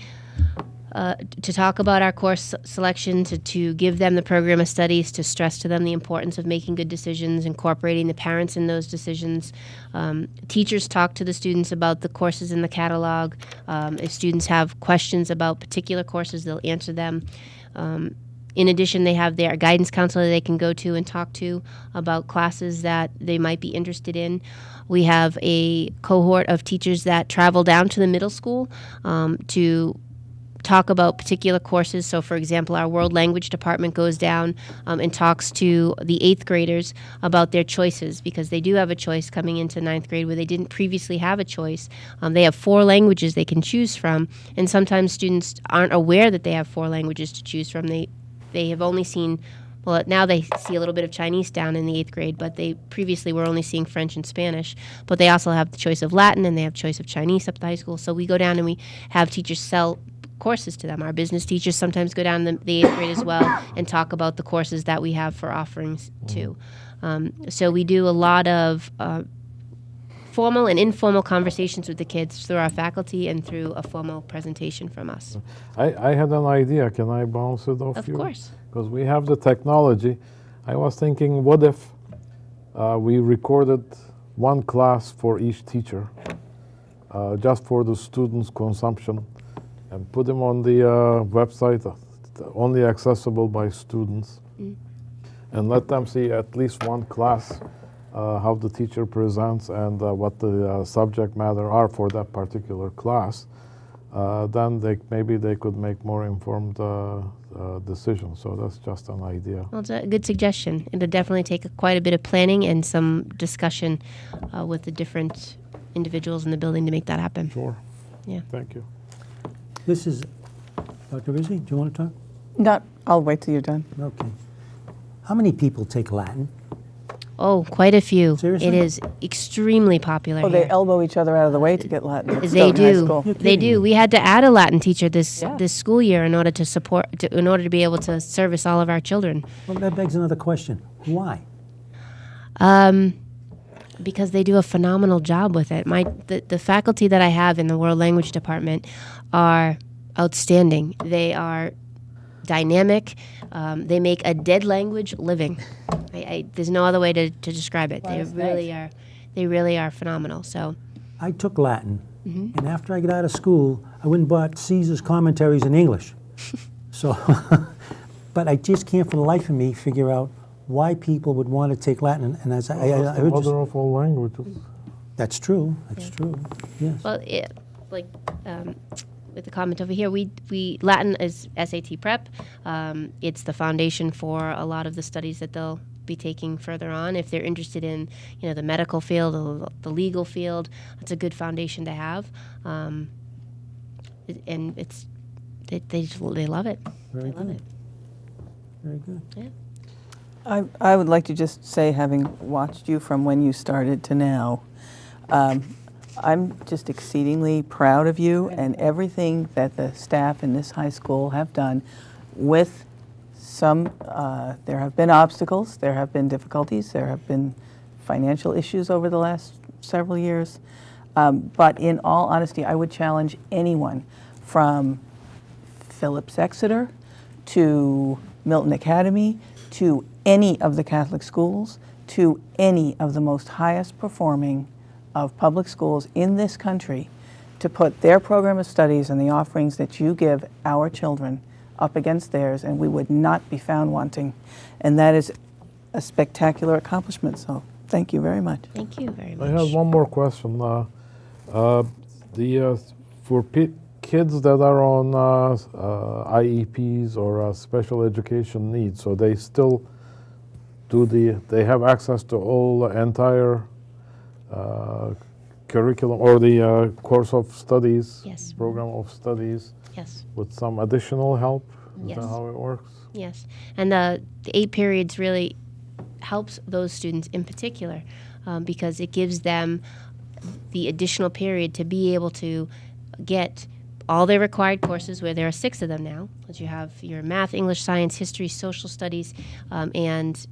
to talk about our course selection, to give them the program of studies, to stress to them the importance of making good decisions, incorporating the parents in those decisions. Teachers talk to the students about the courses in the catalog. If students have questions about particular courses, they'll answer them. In addition, they have their guidance counselor they can go to and talk to about classes that they might be interested in. We have a cohort of teachers that travel down to the middle school to talk about particular courses. So, for example, our world language department goes down and talks to the 8th graders about their choices, because they do have a choice coming into 9th grade where they didn't previously have a choice. They have 4 languages they can choose from, and sometimes students aren't aware that they have 4 languages to choose from. They have only seen, well, now they see a little bit of Chinese down in the 8th grade, but they previously were only seeing French and Spanish. But they also have the choice of Latin, and they have choice of Chinese up at the high school. So we go down and we have teachers sell courses to them. Our business teachers sometimes go down the 8th grade as well and talk about the courses that we have for offerings too. So we do a lot of formal and informal conversations with the kids through our faculty and through a formal presentation from us. I had an idea. Can I bounce it off you? Of course. Because we have the technology. I was thinking, what if we recorded one class for each teacher, just for the students' consumption, and put them on the website, only accessible by students, and let them see at least one class, how the teacher presents and what the subject matter are for that particular class. Then maybe they could make more informed decisions. So that's just an idea. Well, it's a good suggestion. It'll definitely take quite a bit of planning and some discussion with the different individuals in the building to make that happen. Sure. Yeah. Thank you. This is, Dr. Rizzi, do you want to talk? Not, I'll wait till you're done. Okay. How many people take Latin? Oh, quite a few. Seriously? It is extremely popular Oh, they here. elbow each other out of the way to get Latin. at They Stoughton High do. School. You're They kidding do. me. We had to add a Latin teacher this Yeah. this school year in order to support, in order to be able to service all of our children. Well, that begs another question. Why? Because they do a phenomenal job with it. The faculty that I have in the world language department are outstanding. They are dynamic. They make a dead language living. There's no other way to describe it. They really are phenomenal. So I took Latin, and after I got out of school, I went and bought Caesar's commentaries in English. So, but I just can't for the life of me figure out why people would want to take Latin. And as I That's the heard mother you, of all languages. that's true. That's true. Yes. well, with the comment over here, we Latin is SAT prep. It's the foundation for a lot of the studies that they'll be taking further on. If they're interested in, the medical field or the legal field, it's a good foundation to have. And they love it. Very They love good. it. Very good. Yeah. I would like to just say, having watched you from when you started to now, I'm just exceedingly proud of you and everything that the staff in this high school have done. With some, there have been obstacles, there have been difficulties, there have been financial issues over the last several years. But in all honesty, I would challenge anyone from Phillips Exeter to Milton Academy to any of the Catholic schools to any of the most highest performing of public schools in this country to put their program of studies and the offerings that you give our children up against theirs, and we would not be found wanting. And that is a spectacular accomplishment, so thank you very much. Thank you very much. I have one more question. For kids that are on IEPs or special education needs, so they still they have access to all entire curriculum or the course of studies, Yes. program of studies, Yes. with some additional help? Is Yes. that how it works? Yes, and the 8 periods really helps those students in particular because it gives them the additional period to be able to get all their required courses, where there are 6 of them now. But you have your math, English, science, history, social studies, and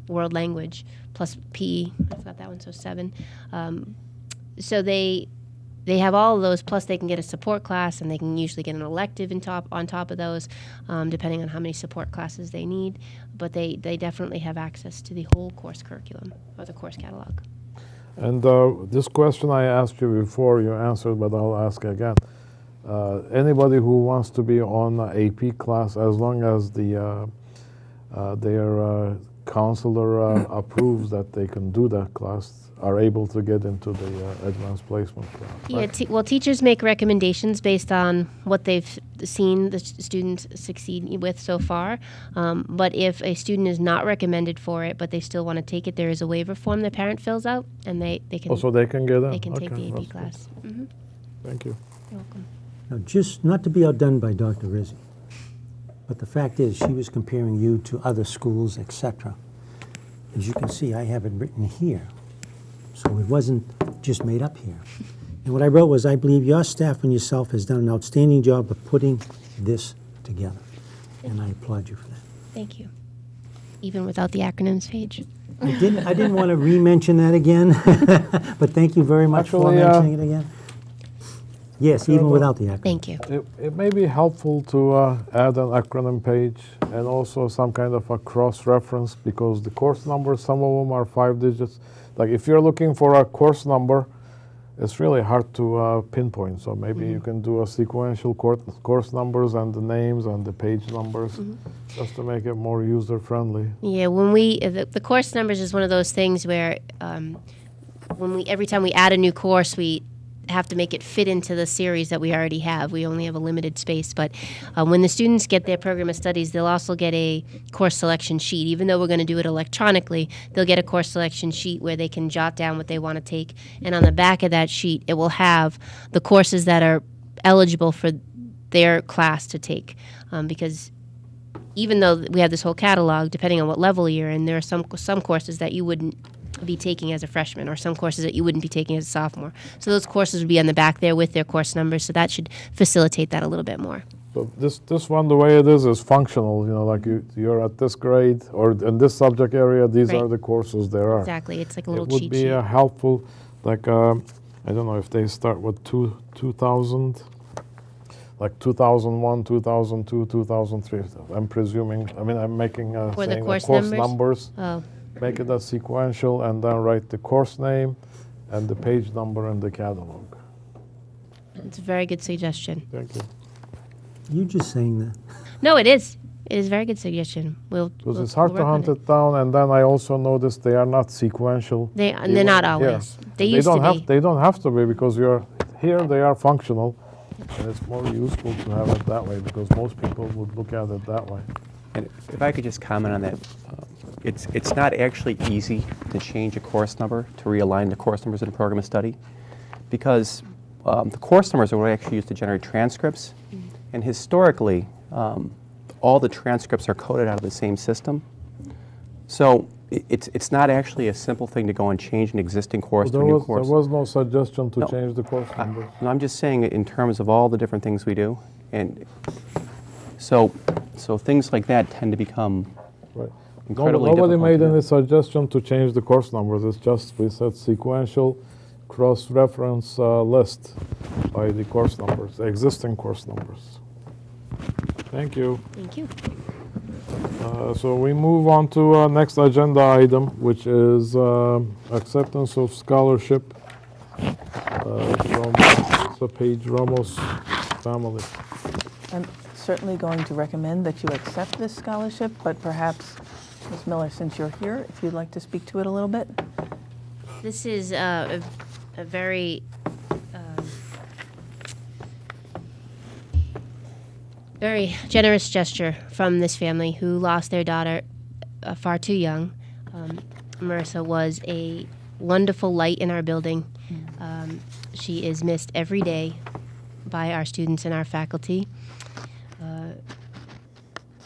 world language, plus PE. I forgot that one, so 7. So they they have all of those, plus they can get a support class, and they can usually get an elective on top of those, depending on how many support classes they need. But they definitely have access to the whole course curriculum or the course catalog. And this question I asked you before, you answered, but I'll ask again. Anybody who wants to be on an AP class, as long as their counselor approves that they can do that class, are able to get into the advanced placement class. Yeah, Right? well, teachers make recommendations based on what they've seen the students succeed with so far. But if a student is not recommended for it, but they still want to take it, there is a waiver form the parent fills out, and they can Also, they can get in. they can take Okay, the that's AP good. class. Mm-hmm. Thank you. You're welcome. Now, just not to be outdone by Dr. Rizzi, but the fact is, she was comparing you to other schools, etc. As you can see, I have it written here, so it wasn't just made up here. And what I wrote was, I believe your staff and yourself has done an outstanding job of putting this together, and I applaud you for that. Thank you. Even without the acronyms page. I didn't want to re-mention that again, but thank you very much for Actually, mentioning it again. Yes, even without the acronym. Thank you. It may be helpful to add an acronym page and also some kind of a cross-reference, because the course numbers, some of them are 5 digits. Like if you're looking for a course number, it's really hard to pinpoint. So maybe you can do a sequential course numbers and the names and the page numbers, just to make it more user-friendly. Yeah, when the course numbers is one of those things where every time we add a new course, we have to make it fit into the series that we already have. We only have a limited space, but when the students get their program of studies, they'll also get a course selection sheet. Even though we're going to do it electronically, they'll get a course selection sheet where they can jot down what they want to take, and on the back of that sheet, it will have the courses that are eligible for their class to take, because even though we have this whole catalog, depending on what level you're in, there are some courses that you wouldn't be taking as a freshman, or some courses that you wouldn't be taking as a sophomore. So those courses would be on the back there with their course numbers, so that should facilitate that a little bit more. So this one, the way it is functional. You know, like you're at this grade or in this subject area, these Right. are the courses there are. Exactly, it's like a little It would cheat be sheet. helpful, like, I don't know if they start with 2000, like 2001, 2002, 2003. I'm presuming, I mean, I'm making, For the saying course course numbers? numbers. Oh, Make it a sequential and then write the course name and the page number in the catalog. it's a very good suggestion. Thank you. You just saying that. No, it is. It is a very good suggestion. Because it's hard to hunt it down, and then I also noticed they are not sequential. They're not always. They used don't to have, be. They don't have to be, because you're here. They are functional, and it's more useful to have it that way, because most people would look at it that way. And if I could just comment on that, it's not actually easy to change a course number, to realign the course numbers in a program of study, because the course numbers are what we actually use to generate transcripts, and historically, all the transcripts are coded out of the same system. So it's not actually a simple thing to go and change an existing course to a new course. There was no suggestion to No. change the course number. No, I'm just saying it in terms of all the different things we do, and so things like that tend to become Right. incredibly Nobody difficult made to do. any suggestion to change the course numbers. It's just we said sequential cross-reference list by the course numbers, the existing course numbers. Thank you. Thank you. So we move on to next agenda item, which is acceptance of scholarship from the Page Ramos family. I'm certainly going to recommend that you accept this scholarship, but perhaps, Ms. Miller, since you're here, if you'd like to speak to it a little bit? This is a very very generous gesture from this family who lost their daughter far too young. Marissa was a wonderful light in our building. She is missed every day by our students and our faculty.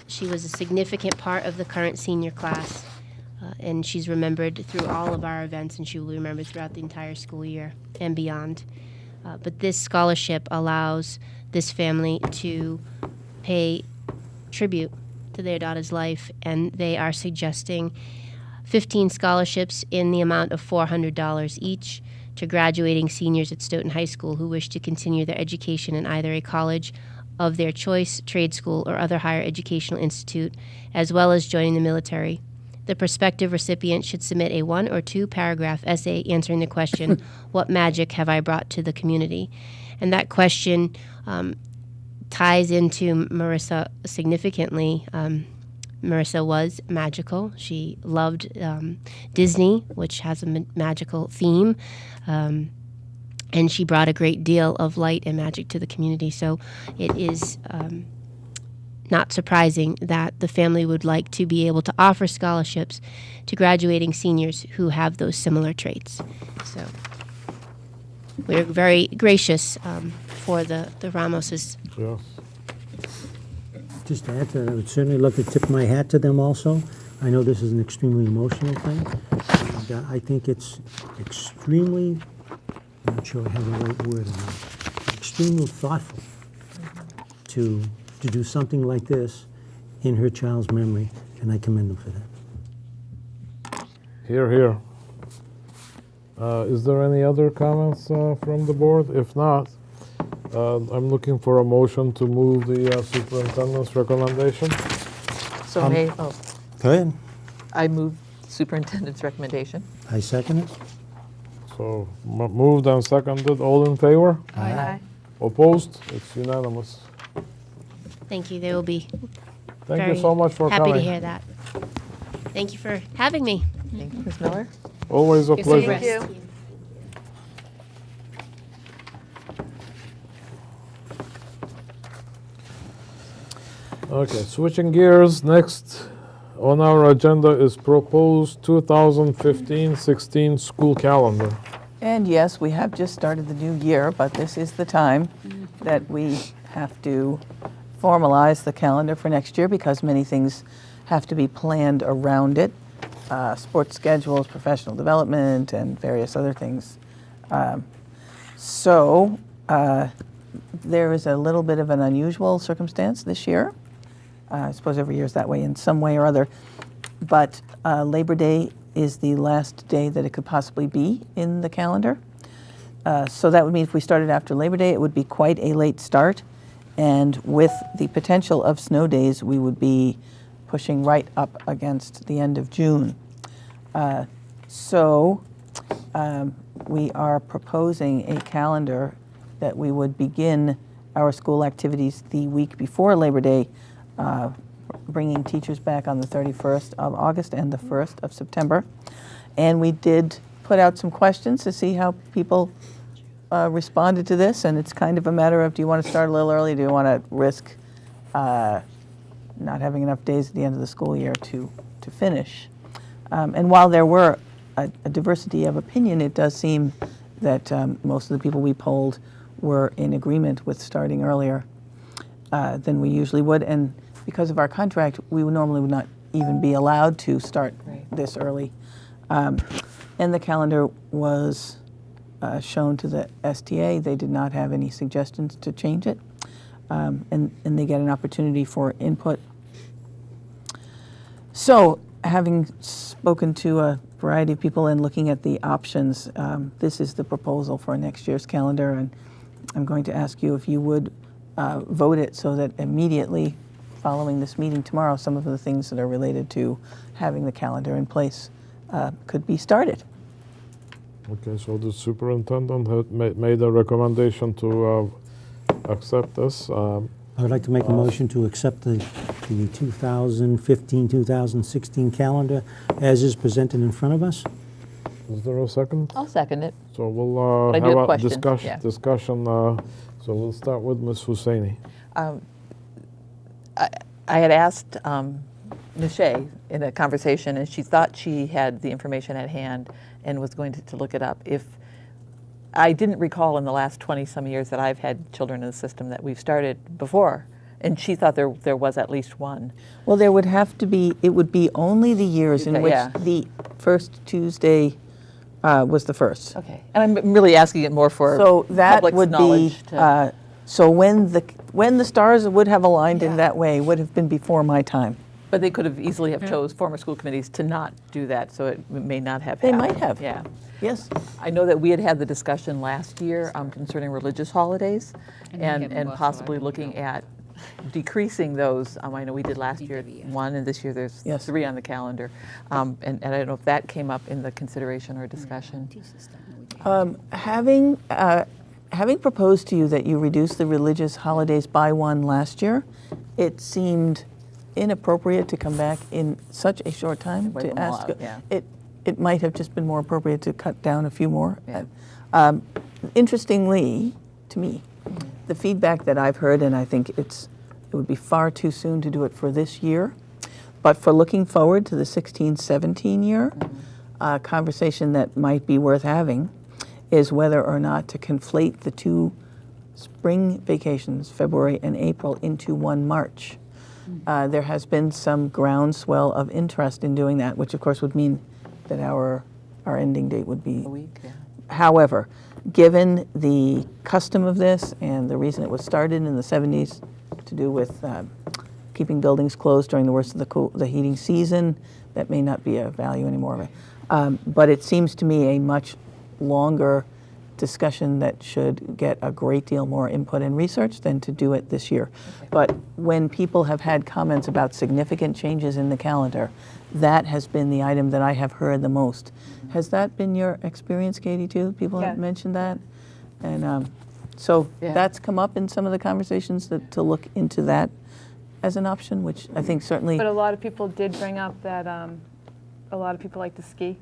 She was a significant part of the current senior class, and she's remembered through all of our events, and she will be remembered throughout the entire school year and beyond. But this scholarship allows this family to pay tribute to their daughter's life, and they are suggesting 15 scholarships in the amount of $400 each to graduating seniors at Stoughton High School who wish to continue their education in either a college of their choice, trade school, or other higher educational institute, as well as joining the military. The prospective recipient should submit a 1 or 2 paragraph essay answering the question, what magic have I brought to the community? And that question ties into Marissa significantly. Marissa was magical. She loved Disney, which has a magical theme. And she brought a great deal of light and magic to the community. So it is not surprising that the family would like to be able to offer scholarships to graduating seniors who have those similar traits. So we're very gracious for the Ramoses. Yes. Just to add to that, I would certainly love to tip my hat to them also. I know this is an extremely emotional thing. And, I think it's extremely, I'm not sure I have the right word, extremely thoughtful to do something like this in her child's memory, and I commend them for that. Here, here. Is there any other comments from the board? If not, I'm looking for a motion to move the superintendent's recommendation. So Go ahead. I move superintendent's recommendation. I second it. So moved and seconded. All in favor? Aye. Opposed? It's unanimous. Thank you. They will be Thank very you so much for happy coming. to hear that. Thank you for having me. Thank you, Ms. Miller. Always a pleasure. Thank you. Okay, switching gears. Next on our agenda is proposed 2015-16 school calendar. And yes, we have just started the new year, but this is the time that we have to formalize the calendar for next year because many things have to be planned around it. Sports schedules, professional development, and various other things. So there is a little bit of an unusual circumstance this year. I suppose every year is that way in some way or other. But Labor Day is the last day that it could possibly be in the calendar. So that would mean if we started after Labor Day, it would be quite a late start. And with the potential of snow days, we would be pushing right up against the end of June. So we are proposing a calendar that we would begin our school activities the week before Labor Day, bringing teachers back on the 31st of August and the 1st of September. And we did put out some questions to see how people responded to this, and it's kind of a matter of, do you want to start a little early? Do you want to risk not having enough days at the end of the school year to finish? And while there were a diversity of opinion, it does seem that most of the people we polled were in agreement with starting earlier than we usually would. And because of our contract, we normally would not even be allowed to start this early. And the calendar was shown to the STA. They did not have any suggestions to change it. And they get an opportunity for input. So, having spoken to a variety of people and looking at the options, this is the proposal for next year's calendar, and I'm going to ask you if you would vote it so that immediately following this meeting tomorrow, some of the things that are related to having the calendar in place could be started. Okay, so the superintendent had made a recommendation to accept this. I would like to make a motion to accept the 2015-2016 calendar as is presented in front of us. Is there a second? I'll second it. So we'll But I do have have a questions, discussion. So we'll start with Ms. Husseini. I had asked Ms. Shea in a conversation, and she thought she had the information at hand and was going to look it up. If I didn't recall in the last 20-some years that I've had children in the system that we've started before, and she thought there was at least one. Well, there would have to be, it would be only the years in Okay, which yeah. the first Tuesday was the first. Okay, and I'm really asking it more for So that public's would be, knowledge so when the stars would have aligned in Yeah. that way would have been before my time. But they could have easily have chose former school committees to not do that, so it may not have They happened. might have. Yeah. Yes. I know that we had had the discussion last year concerning religious holidays and possibly looking at decreasing those. I know we did last year one, and this year there's Yes. 3 on the calendar. And I don't know if that came up in the consideration or discussion. Having proposed to you that you reduce the religious holidays by one last year, it seemed inappropriate to come back in such a short time Wipe to them all ask. out, yeah. It might have just been more appropriate to cut down a few more. Yeah. Interestingly, to me, the feedback that I've heard, and I think it would be far too soon to do it for this year, but for looking forward to the 16-17 year, a conversation that might be worth having is whether or not to conflate the 2 spring vacations, February and April, into one March. There has been some groundswell of interest in doing that, which of course would mean that our ending date would be A week, yeah. However, given the custom of this and the reason it was started in the 70s to do with keeping buildings closed during the worst of the heating season, that may not be a value anymore. But it seems to me a much longer discussion that should get a great deal more input and research than to do it this year. Okay. But when people have had comments about significant changes in the calendar, that has been the item that I have heard the most. Has that been your experience, Katie, too? People have mentioned that? And so that's come up in some of the conversations to look into that as an option, which I think certainly... But a lot of people did bring up that a lot of people like to ski.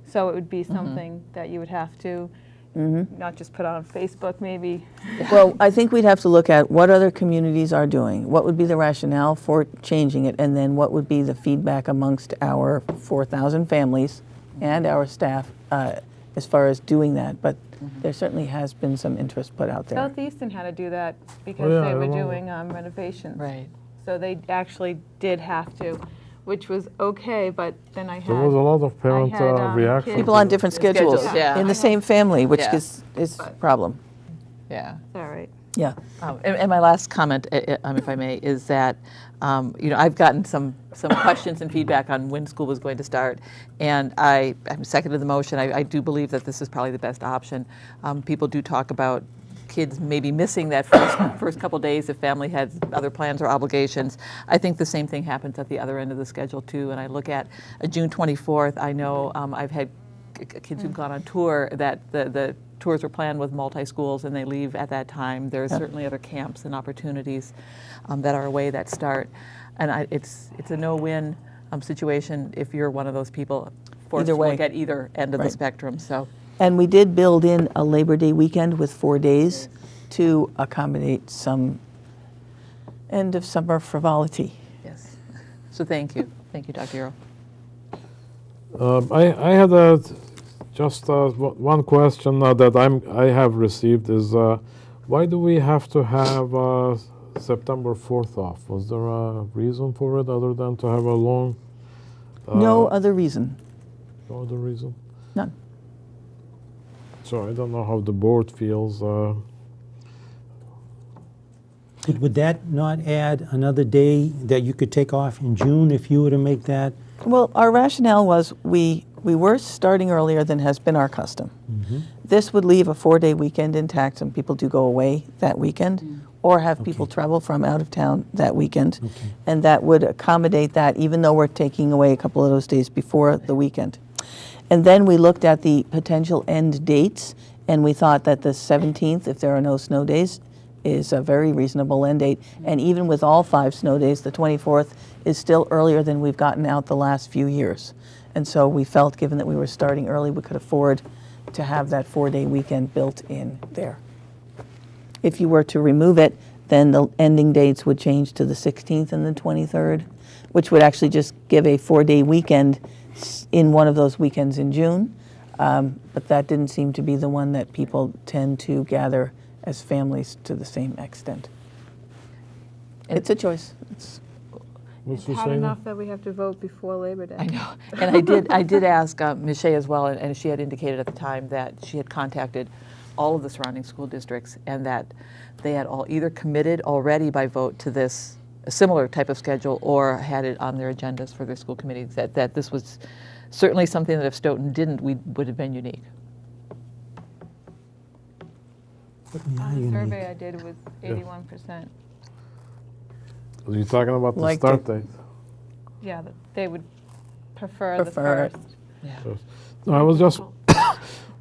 So it would be something that you would have to not just put on Facebook, maybe. Well, I think we'd have to look at what other communities are doing, what would be the rationale for changing it, and then what would be the feedback amongst our 4,000 families and our staff as far as doing that. But there certainly has been some interest put out there. Southeastern had to do that because they were doing renovations. Right. So they actually did have to, which was okay, but then I had... There was a lot of parent reaction. kids- People on different schedules, yeah. in the same family, which Yeah. is a problem. Yeah. It's all right. Yeah. And my last comment, if I may, is that I've gotten some questions and feedback on when school was going to start, and I'm seconded the motion. I do believe that this is probably the best option. People do talk about kids maybe missing that first couple days if family had other plans or obligations. I think the same thing happens at the other end of the schedule too. And I look at June 24th. I know I've had kids who've gone on tour that the tours were planned with multi-schools and they leave at that time. There are certainly other camps and opportunities that are away that start. And it's a no-win situation if you're one of those people forced to look at either end of the spectrum. So. And we did build in a Labor Day weekend with 4 days to accommodate some end of summer frivolity. Yes. So thank you. Thank you, Dr. I had just one question that I have received is why do we have to have September 4th off? Was there a reason for it other than to have a long? No other reason. No other reason? None. So I don't know how the board feels. Would that not add another day that you could take off in June if you were to make that? Well, our rationale was we were starting earlier than has been our custom. This would leave a 4-day weekend intact. Some people do go away that weekend or have people travel from out of town that weekend. And that would accommodate that even though we're taking away a couple of those days before the weekend. And then we looked at the potential end dates, and we thought that the 17th, if there are no snow days, is a very reasonable end date. And even with all 5 snow days, the 24th is still earlier than we've gotten out the last few years. And so we felt, given that we were starting early, we could afford to have that 4-day weekend built in there. If you were to remove it, then the ending dates would change to the 16th and the 23rd, which would actually just give a 4-day weekend in one of those weekends in June, but that didn't seem to be the one that people tend to gather as families to the same extent. It's a choice. What's It's she had saying? enough that we have to vote before Labor Day. I know. And I did ask Ms. Shea as well, and she had indicated at the time that she had contacted all of the surrounding school districts and that they had all either committed already by vote to this a similar type of schedule or had it on their agendas for their school committees, that this was certainly something that if Stoughton didn't, we would have been unique. We are On the unique. survey I did, it was 81%. Are you talking about the Like start the- date? Yeah, that they would prefer the Prefer it. first. No, I was just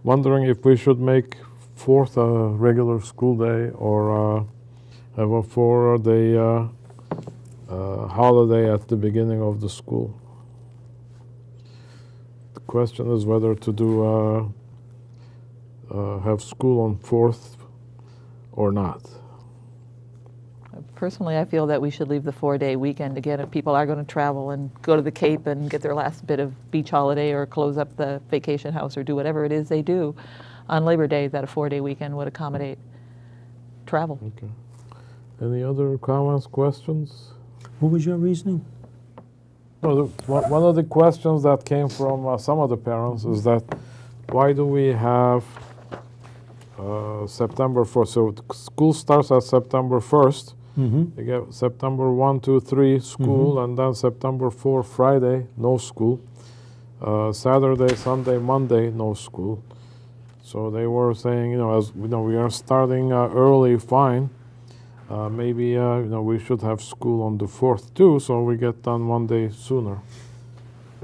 wondering if we should make 4th a regular school day or have a 4-day holiday at the beginning of the school. The question is whether to do have school on 4th or not. Personally, I feel that we should leave the 4-day weekend. Again, if people are going to travel and go to the Cape and get their last bit of beach holiday or close up the vacation house or do whatever it is they do on Labor Day, that a 4-day weekend would accommodate travel. Okay. Any other comments, questions? What was your reasoning? No, one of the questions that came from some of the parents is that why do we have September 1st? So school starts at September 1st. Mm-hmm. You get September 1, 2, 3 school, and then September 4 Friday no school. Saturday, Sunday, Monday no school. So they were saying, as we are starting early, fine. Maybe we should have school on the 4th too, so we get done one day sooner.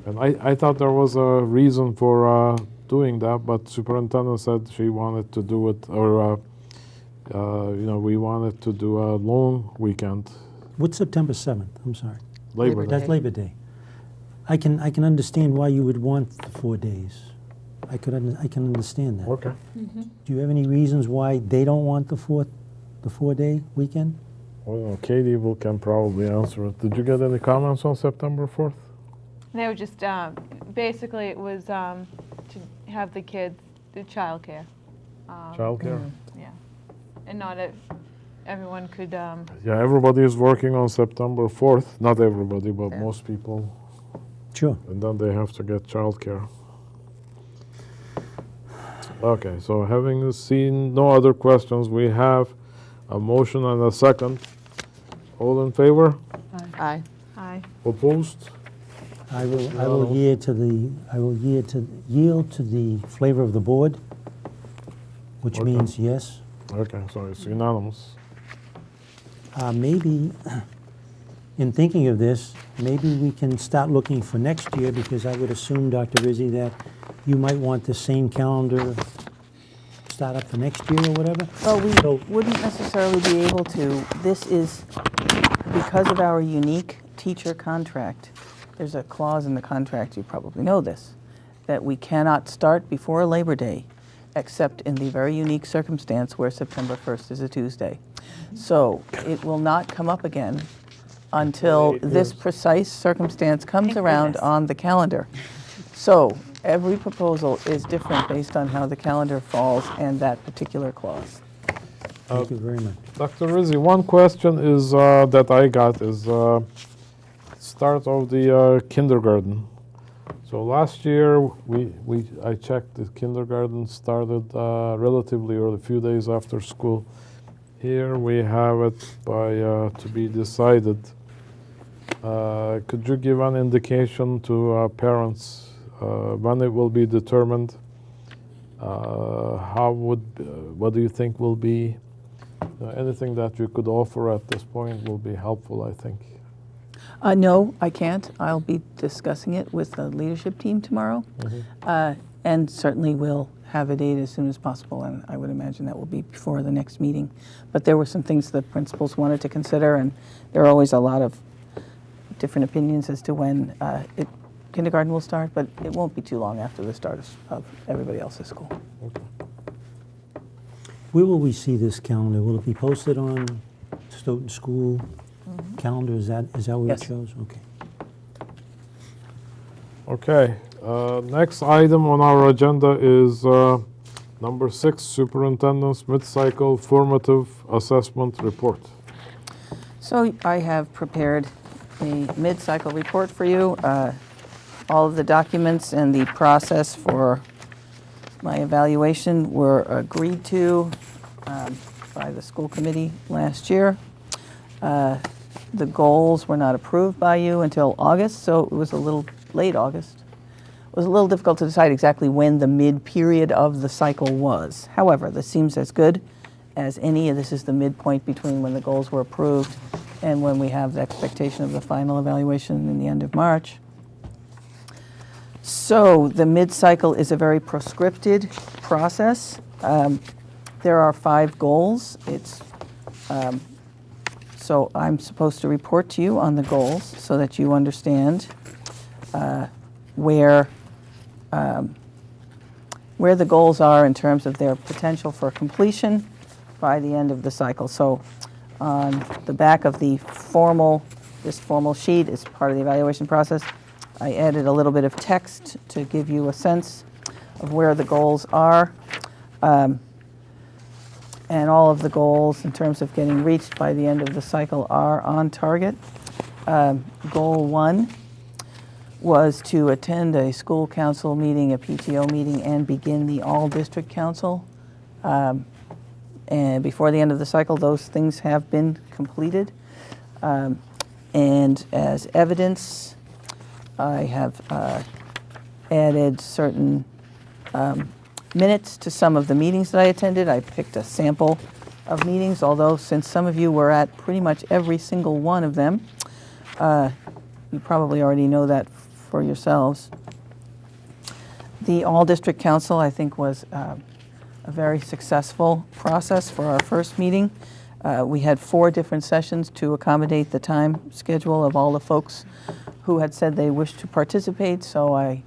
And I thought there was a reason for doing that, but superintendent said she wanted to do it, or we wanted to do a long weekend, What's September 7th? I'm sorry. Labor Day. That's Labor Day. I can understand why you would want the 4 days. I can understand that. Okay. Do you have any reasons why they don't want the 4-day weekend? Well, Katie can probably answer it. Did you get any comments on September 4th? They were just, basically it was to have the kids do childcare. Childcare? Yeah. And not everyone could, Yeah, everybody is working on September 4th. Not everybody, but most people. Sure. And then they have to get childcare. Okay, so having seen no other questions, we have a motion and a second. All in favor? Aye. aye. Opposed? I will yield to the flavor of the board, which Okay. means yes. Okay, so it's unanimous. Maybe, in thinking of this, maybe we can start looking for next year, because I would assume, Dr. Rizzi, that you might want the same calendar start up for next year or whatever. Well, we So- wouldn't necessarily be able to. This is because of our unique teacher contract. There's a clause in the contract, you probably know this, that we cannot start before Labor Day, except in the very unique circumstance where September 1st is a Tuesday. So it will not come up again until this precise circumstance comes Thank around goodness. on the calendar. So every proposal is different based on how the calendar falls and that particular clause. Thank you very much. Dr. Rizzi, one question is that I got is start of the kindergarten. So last year I checked, the kindergarten started relatively early, a few days after school. Here we have it by to be decided. Could you give an indication to parents when it will be determined? What do you think will be? Anything that you could offer at this point will be helpful, I think. No, I can't. I'll be discussing it with the leadership team tomorrow. And certainly we'll have a date as soon as possible, and I would imagine that will be before the next meeting. But there were some things the principals wanted to consider, and there are always a lot of different opinions as to when kindergarten will start, but it won't be too long after the start of everybody else's school. Where will we see this calendar? Will it be posted on Stoughton School calendar? Is that where Yes. it shows? Okay. Okay, next item on our agenda is number 6, Superintendent's Mid-Cycle Formative Assessment Report. So I have prepared a mid-cycle report for you. All of the documents and the process for my evaluation were agreed to by the school committee last year. The goals were not approved by you until August, so it was a little late August. It was a little difficult to decide exactly when the mid-period of the cycle was. However, this seems as good as any. This is the midpoint between when the goals were approved and when we have the expectation of the final evaluation in the end of March. So the mid-cycle is a very proscripted process. There are 5 goals. So I'm supposed to report to you on the goals so that you understand where the goals are in terms of their potential for completion by the end of the cycle. So on the back of this formal sheet is part of the evaluation process. I added a little bit of text to give you a sense of where the goals are. And all of the goals in terms of getting reached by the end of the cycle are on target. Goal 1 was to attend a school council meeting, a PTO meeting, and begin the all-district council. And before the end of the cycle, those things have been completed. And as evidence, I have added certain minutes to some of the meetings that I attended. I picked a sample of meetings, although since some of you were at pretty much every single one of them, you probably already know that for yourselves. The all-district council, I think, was a very successful process for our first meeting. We had 4 different sessions to accommodate the time schedule of all the folks who had said they wished to participate, so I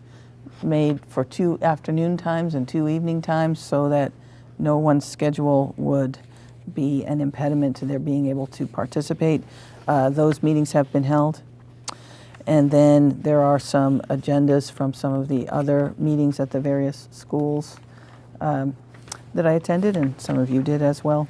made for 2 afternoon times and 2 evening times so that no one's schedule would be an impediment to their being able to participate. Those meetings have been held. And then there are some agendas from some of the other meetings at the various schools that I attended, and some of you did as well.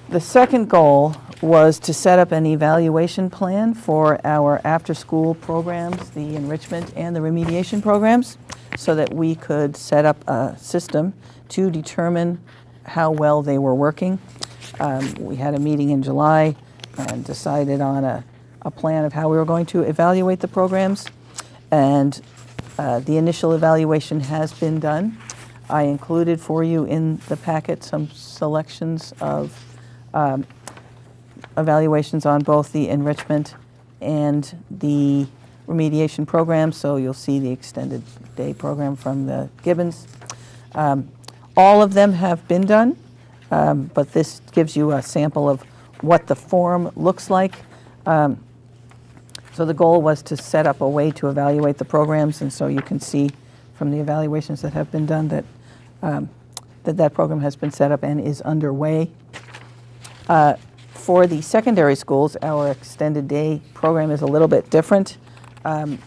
The second goal was to set up an evaluation plan for our after-school programs, the enrichment and the remediation programs, so that we could set up a system to determine how well they were working. We had a meeting in July and decided on a plan of how we were going to evaluate the programs, and the initial evaluation has been done. I included for you in the packet some selections of evaluations on both the enrichment and the remediation program, so you'll see the extended day program from the Gibbons. All of them have been done, but this gives you a sample of what the form looks like. So the goal was to set up a way to evaluate the programs, and so you can see from the evaluations that have been done that that program has been set up and is underway. For the secondary schools, our extended day program is a little bit different.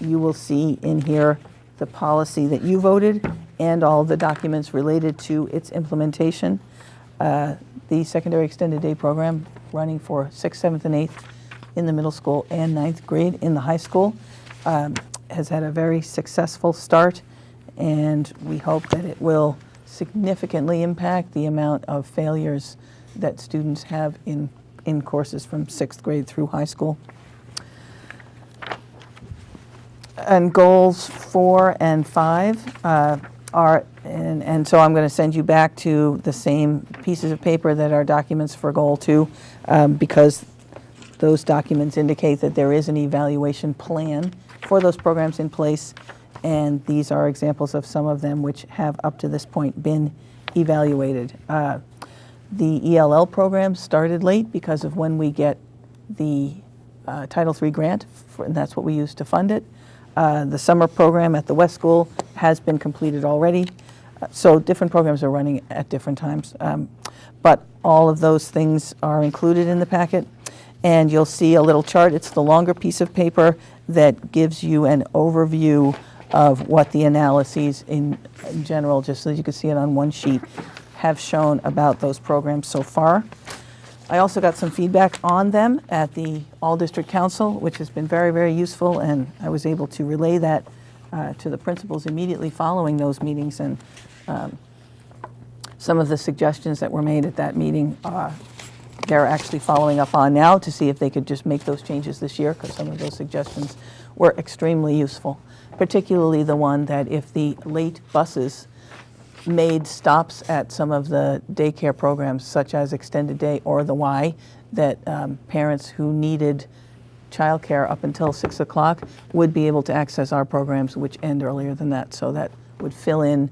You will see in here the policy that you voted and all the documents related to its implementation. The secondary extended day program running for 6th, 7th, and 8th in the middle school and 9th grade in the high school has had a very successful start, and we hope that it will significantly impact the amount of failures that students have in courses from 6th grade through high school. And goals 4 and 5 are, and so I'm going to send you back to the same pieces of paper that are documents for goal 2, because those documents indicate that there is an evaluation plan for those programs in place, and these are examples of some of them which have up to this point been evaluated. The ELL program started late because of when we get the Title III grant, and that's what we use to fund it. The summer program at the West School has been completed already. So different programs are running at different times. But all of those things are included in the packet. And you'll see a little chart. It's the longer piece of paper that gives you an overview of what the analyses in general, just so you can see it on one sheet, have shown about those programs so far. I also got some feedback on them at the All-District Council, which has been very, very useful, and I was able to relay that to the principals immediately following those meetings, and some of the suggestions that were made at that meeting they're actually following up on now to see if they could just make those changes this year, because some of those suggestions were extremely useful, particularly the one that if the late buses made stops at some of the daycare programs, such as Extended Day or the Y, that parents who needed childcare up until 6 o'clock would be able to access our programs, which end earlier than that. So that would fill in,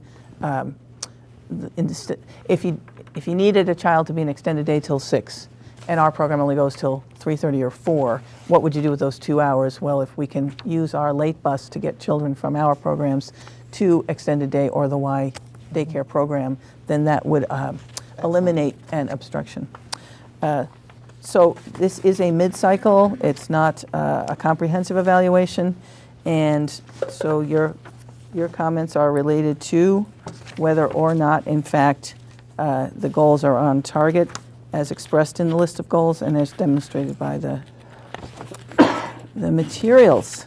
if you needed a child to be in Extended Day till 6, and our program only goes till 3:30 or 4, what would you do with those 2 hours? Well, if we can use our late bus to get children from our programs to Extended Day or the Y daycare program, then that would eliminate an obstruction. So this is a mid-cycle. It's not a comprehensive evaluation, and so your comments are related to whether or not, in fact, the goals are on target as expressed in the list of goals and as demonstrated by the materials.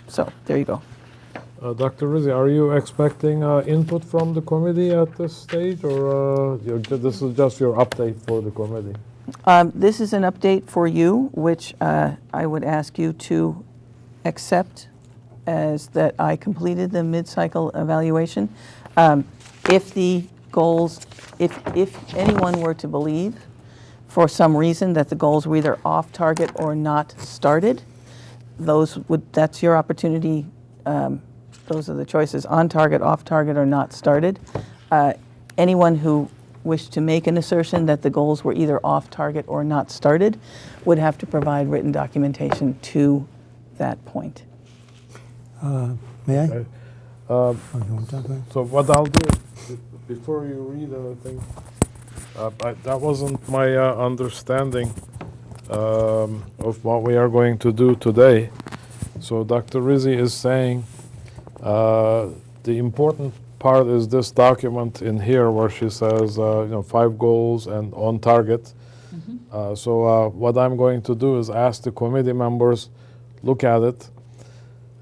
So there you go. Dr. Rizzi, are you expecting input from the committee at this stage, or this is just your update for the committee? This is an update for you, which I would ask you to accept as that I completed the mid-cycle evaluation. If the goals, if anyone were to believe for some reason that the goals were either off target or not started, that's your opportunity. Those are the choices: on target, off target, or not started. Anyone who wished to make an assertion that the goals were either off target or not started would have to provide written documentation to that point. May I? Okay. Oh, you want to talk about it? So what I'll do, before you read anything, that wasn't my understanding of what we are going to do today. So Dr. Rizzi is saying the important part is this document in here where she says, 5 goals and on target. So what I'm going to do is ask the committee members, look at it,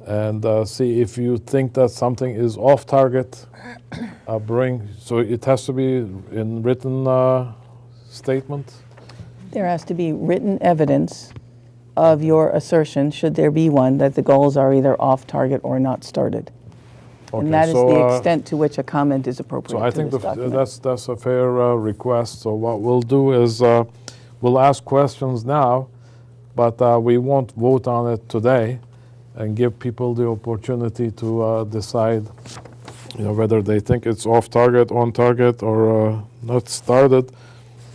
and see if you think that something is off target. So it has to be in written statement. There has to be written evidence of your assertion, should there be one, that the goals are either off target or not started. Okay, And that is so, the extent to which a comment is appropriate. So I to think this document. that's a fair request. So what we'll do is we'll ask questions now, but we won't vote on it today, and give people the opportunity to decide, whether they think it's off target, on target, or not started,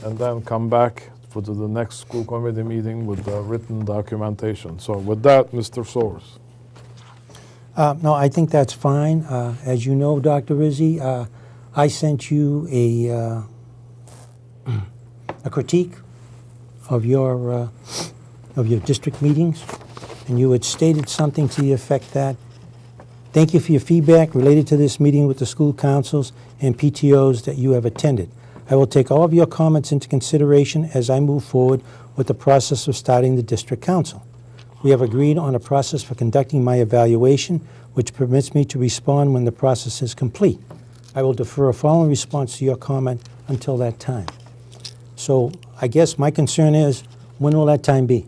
and then come back for the next school committee meeting with written documentation. So with that, Mr. Soares. No, I think that's fine. As you know, Dr. Rizzi, I sent you a critique of your district meetings, and you had stated something to the effect that, thank you for your feedback related to this meeting with the school councils and PTOs that you have attended. I will take all of your comments into consideration as I move forward with the process of starting the district council. We have agreed on a process for conducting my evaluation, which permits me to respond when the process is complete. I will defer a following response to your comment until that time. So I guess my concern is, when will that time be?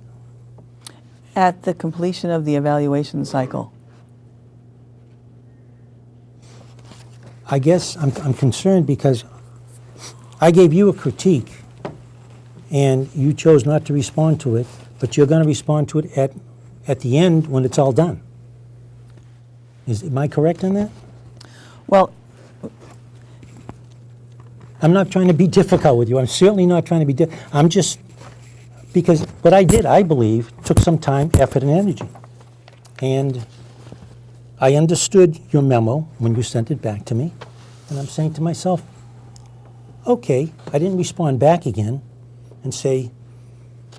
At the completion of the evaluation cycle. I guess I'm concerned because I gave you a critique and you chose not to respond to it, but you're going to respond to it at the end when it's all done. Am I correct in that? Well, I'm not trying to be difficult with you. I'm certainly not trying to be I'm just, because what I did, I believe, took some time, effort, and energy. And I understood your memo when you sent it back to me, and I'm saying to myself, okay, I didn't respond back again and say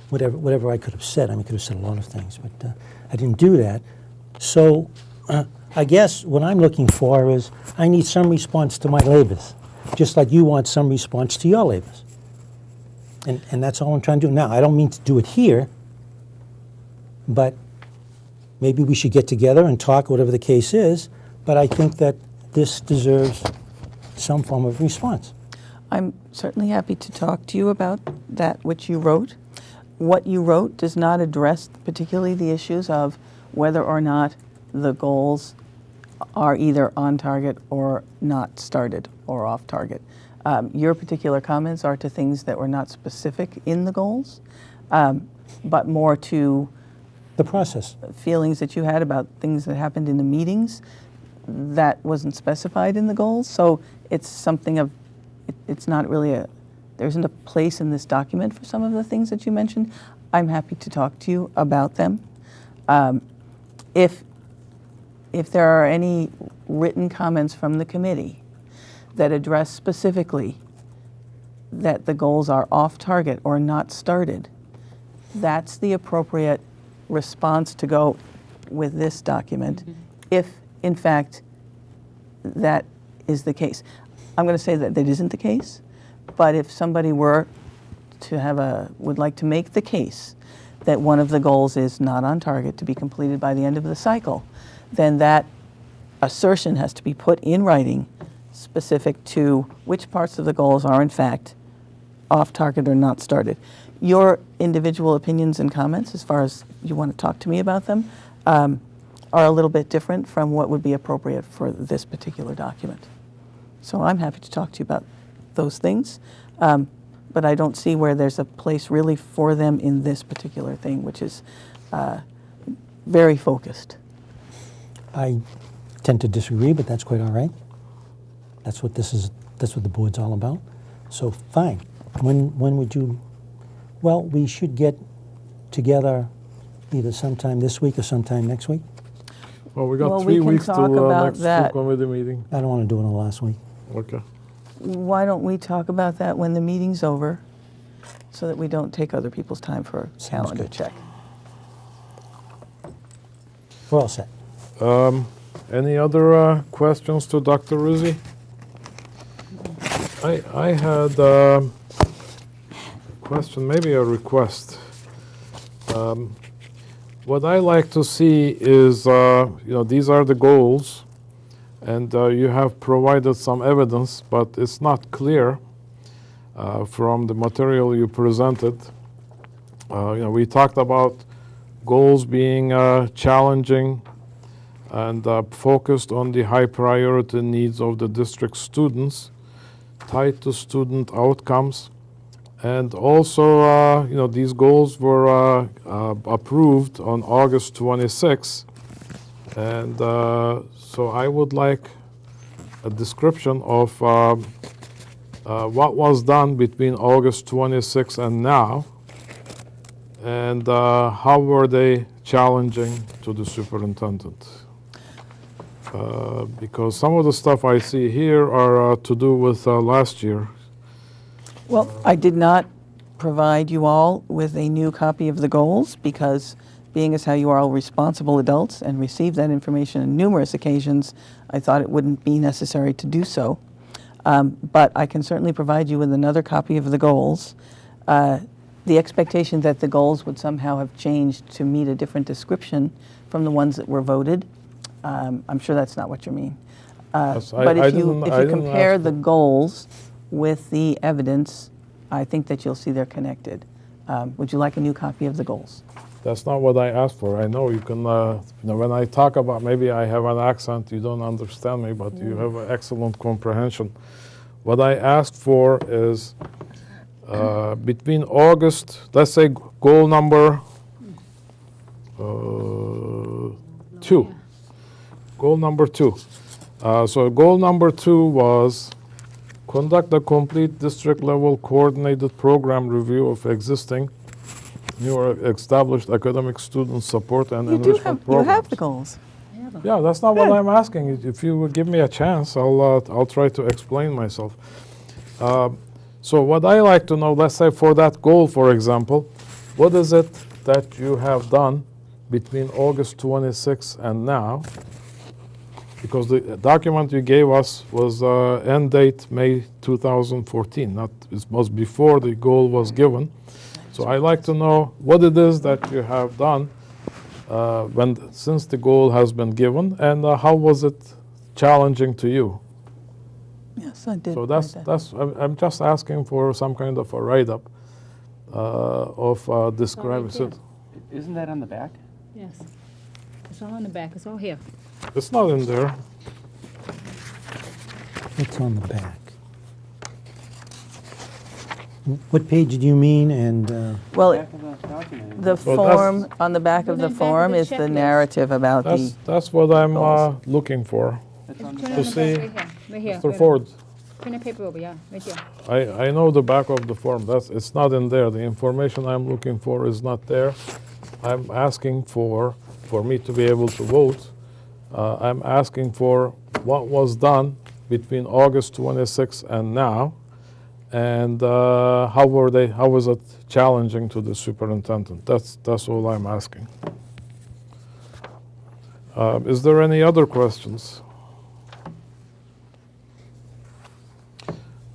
whatever I could have said. I mean, I could have said a lot of things, but I didn't do that. So I guess what I'm looking for is I need some response to my labors, just like you want some response to your labors. And that's all I'm trying to do. Now, I don't mean to do it here, but maybe we should get together and talk, whatever the case is, but I think that this deserves some form of response. I'm certainly happy to talk to you about that which you wrote. What you wrote does not address particularly the issues of whether or not the goals are either on target or not started or off target. Your particular comments are to things that were not specific in the goals, but more to The process. feelings that you had about things that happened in the meetings that wasn't specified in the goals. So it's something of, it's not really there isn't a place in this document for some of the things that you mentioned. I'm happy to talk to you about them. If there are any written comments from the committee that address specifically that the goals are off target or not started, that's the appropriate response to go with this document, if in fact that is the case. I'm going to say that that isn't the case, but if somebody were to would like to make the case that one of the goals is not on target to be completed by the end of the cycle, then that assertion has to be put in writing specific to which parts of the goals are in fact off target or not started. Your individual opinions and comments, as far as you want to talk to me about them, are a little bit different from what would be appropriate for this particular document. So I'm happy to talk to you about those things, but I don't see where there's a place really for them in this particular thing, which is very focused. I tend to disagree, but that's quite all right. That's what this is. That's what the board's all about. So fine. When would you? Well, we should get together either sometime this week or sometime next week. Well, we got Well, 3 we can weeks to talk about next that. school committee meeting. I don't want to do it in the last week. Okay. Why don't we talk about that when the meeting's over, so that we don't take other people's time for a Sounds calendar good. check? We're all set. Any other questions to Dr. Rizzi? I had a question, maybe a request. What I like to see is, these are the goals, and you have provided some evidence, but it's not clear from the material you presented. We talked about goals being challenging and focused on the high priority needs of the district students, tied to student outcomes. And also, these goals were approved on August 26. And so I would like a description of what was done between August 26 and now, and how were they challenging to the superintendent. Because some of the stuff I see here are to do with last year. Well, I did not provide you all with a new copy of the goals because, being as how you are all responsible adults and received that information on numerous occasions, I thought it wouldn't be necessary to do so. But I can certainly provide you with another copy of the goals. The expectation that the goals would somehow have changed to meet a different description from the ones that were voted, I'm sure that's not what you mean. Yes, But if you didn't compare ask the for- goals with the evidence, I think that you'll see they're connected. Would you like a new copy of the goals? That's not what I asked for. I know you can, when I talk about, maybe I have an accent, you don't understand me, but you have an excellent comprehension. What I asked for is between August, let's say goal number 2. Goal number 2. So goal number 2 was conduct a complete district-level coordinated program review of existing new or established academic student support and enrichment You programs. have the goals. Yeah, that's not what I'm asking. If you would give me a chance, I'll try to explain myself. So what I like to know, let's say for that goal, for example, what is it that you have done between August 26 and now? Because the document you gave us was end date May 2014. It was before the goal was given. So I like to know what it is that you have done since the goal has been given, and how was it challenging to you? Yes, I did. So write that. I'm just asking for some kind of a write-up of describing. there. Isn't that on the back? Yes. It's all in the back. It's all here. It's not in there. It's on the back. What page do you mean, and Well, Back of the document. the So that's- form, on the back of On the the back of form the is the checklist. narrative about the, That's what I'm goals. looking for. That's on the Turn back. it on To the see, back, right here. Mr. Ford, Turn the paper over, yeah, right there. I know the back of the form. It's not in there. The information I'm looking for is not there. I'm asking for me to be able to vote. I'm asking for what was done between August 26th and now, and how was it challenging to the superintendent? That's all I'm asking. Is there any other questions?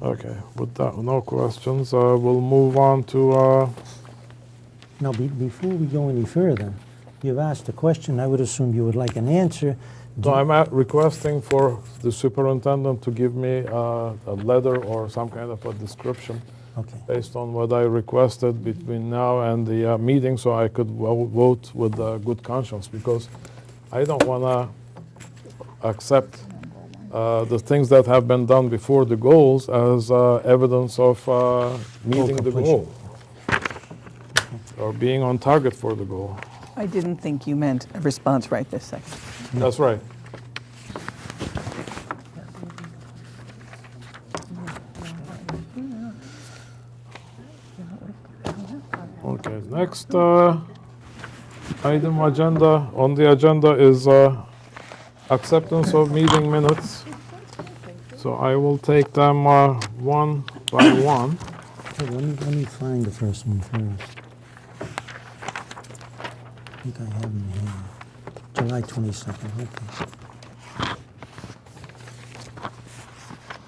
Okay, with that, no questions, we'll move on to, now, before we go any further, you've asked a question, I would assume you would like an answer. so I'm requesting for the superintendent to give me a letter or some kind of a description Okay. based on what I requested between now and the meeting, so I could vote with good conscience, because I don't want to accept the things that have been done before the goals as evidence of meeting the completion. goal or being on target for the goal. I didn't think you meant a response right this second. That's right. Okay, next item on the agenda is acceptance of meeting minutes. So I will take them one by one. Hey, let me find the first one first. I think I have them here. July 22nd, okay.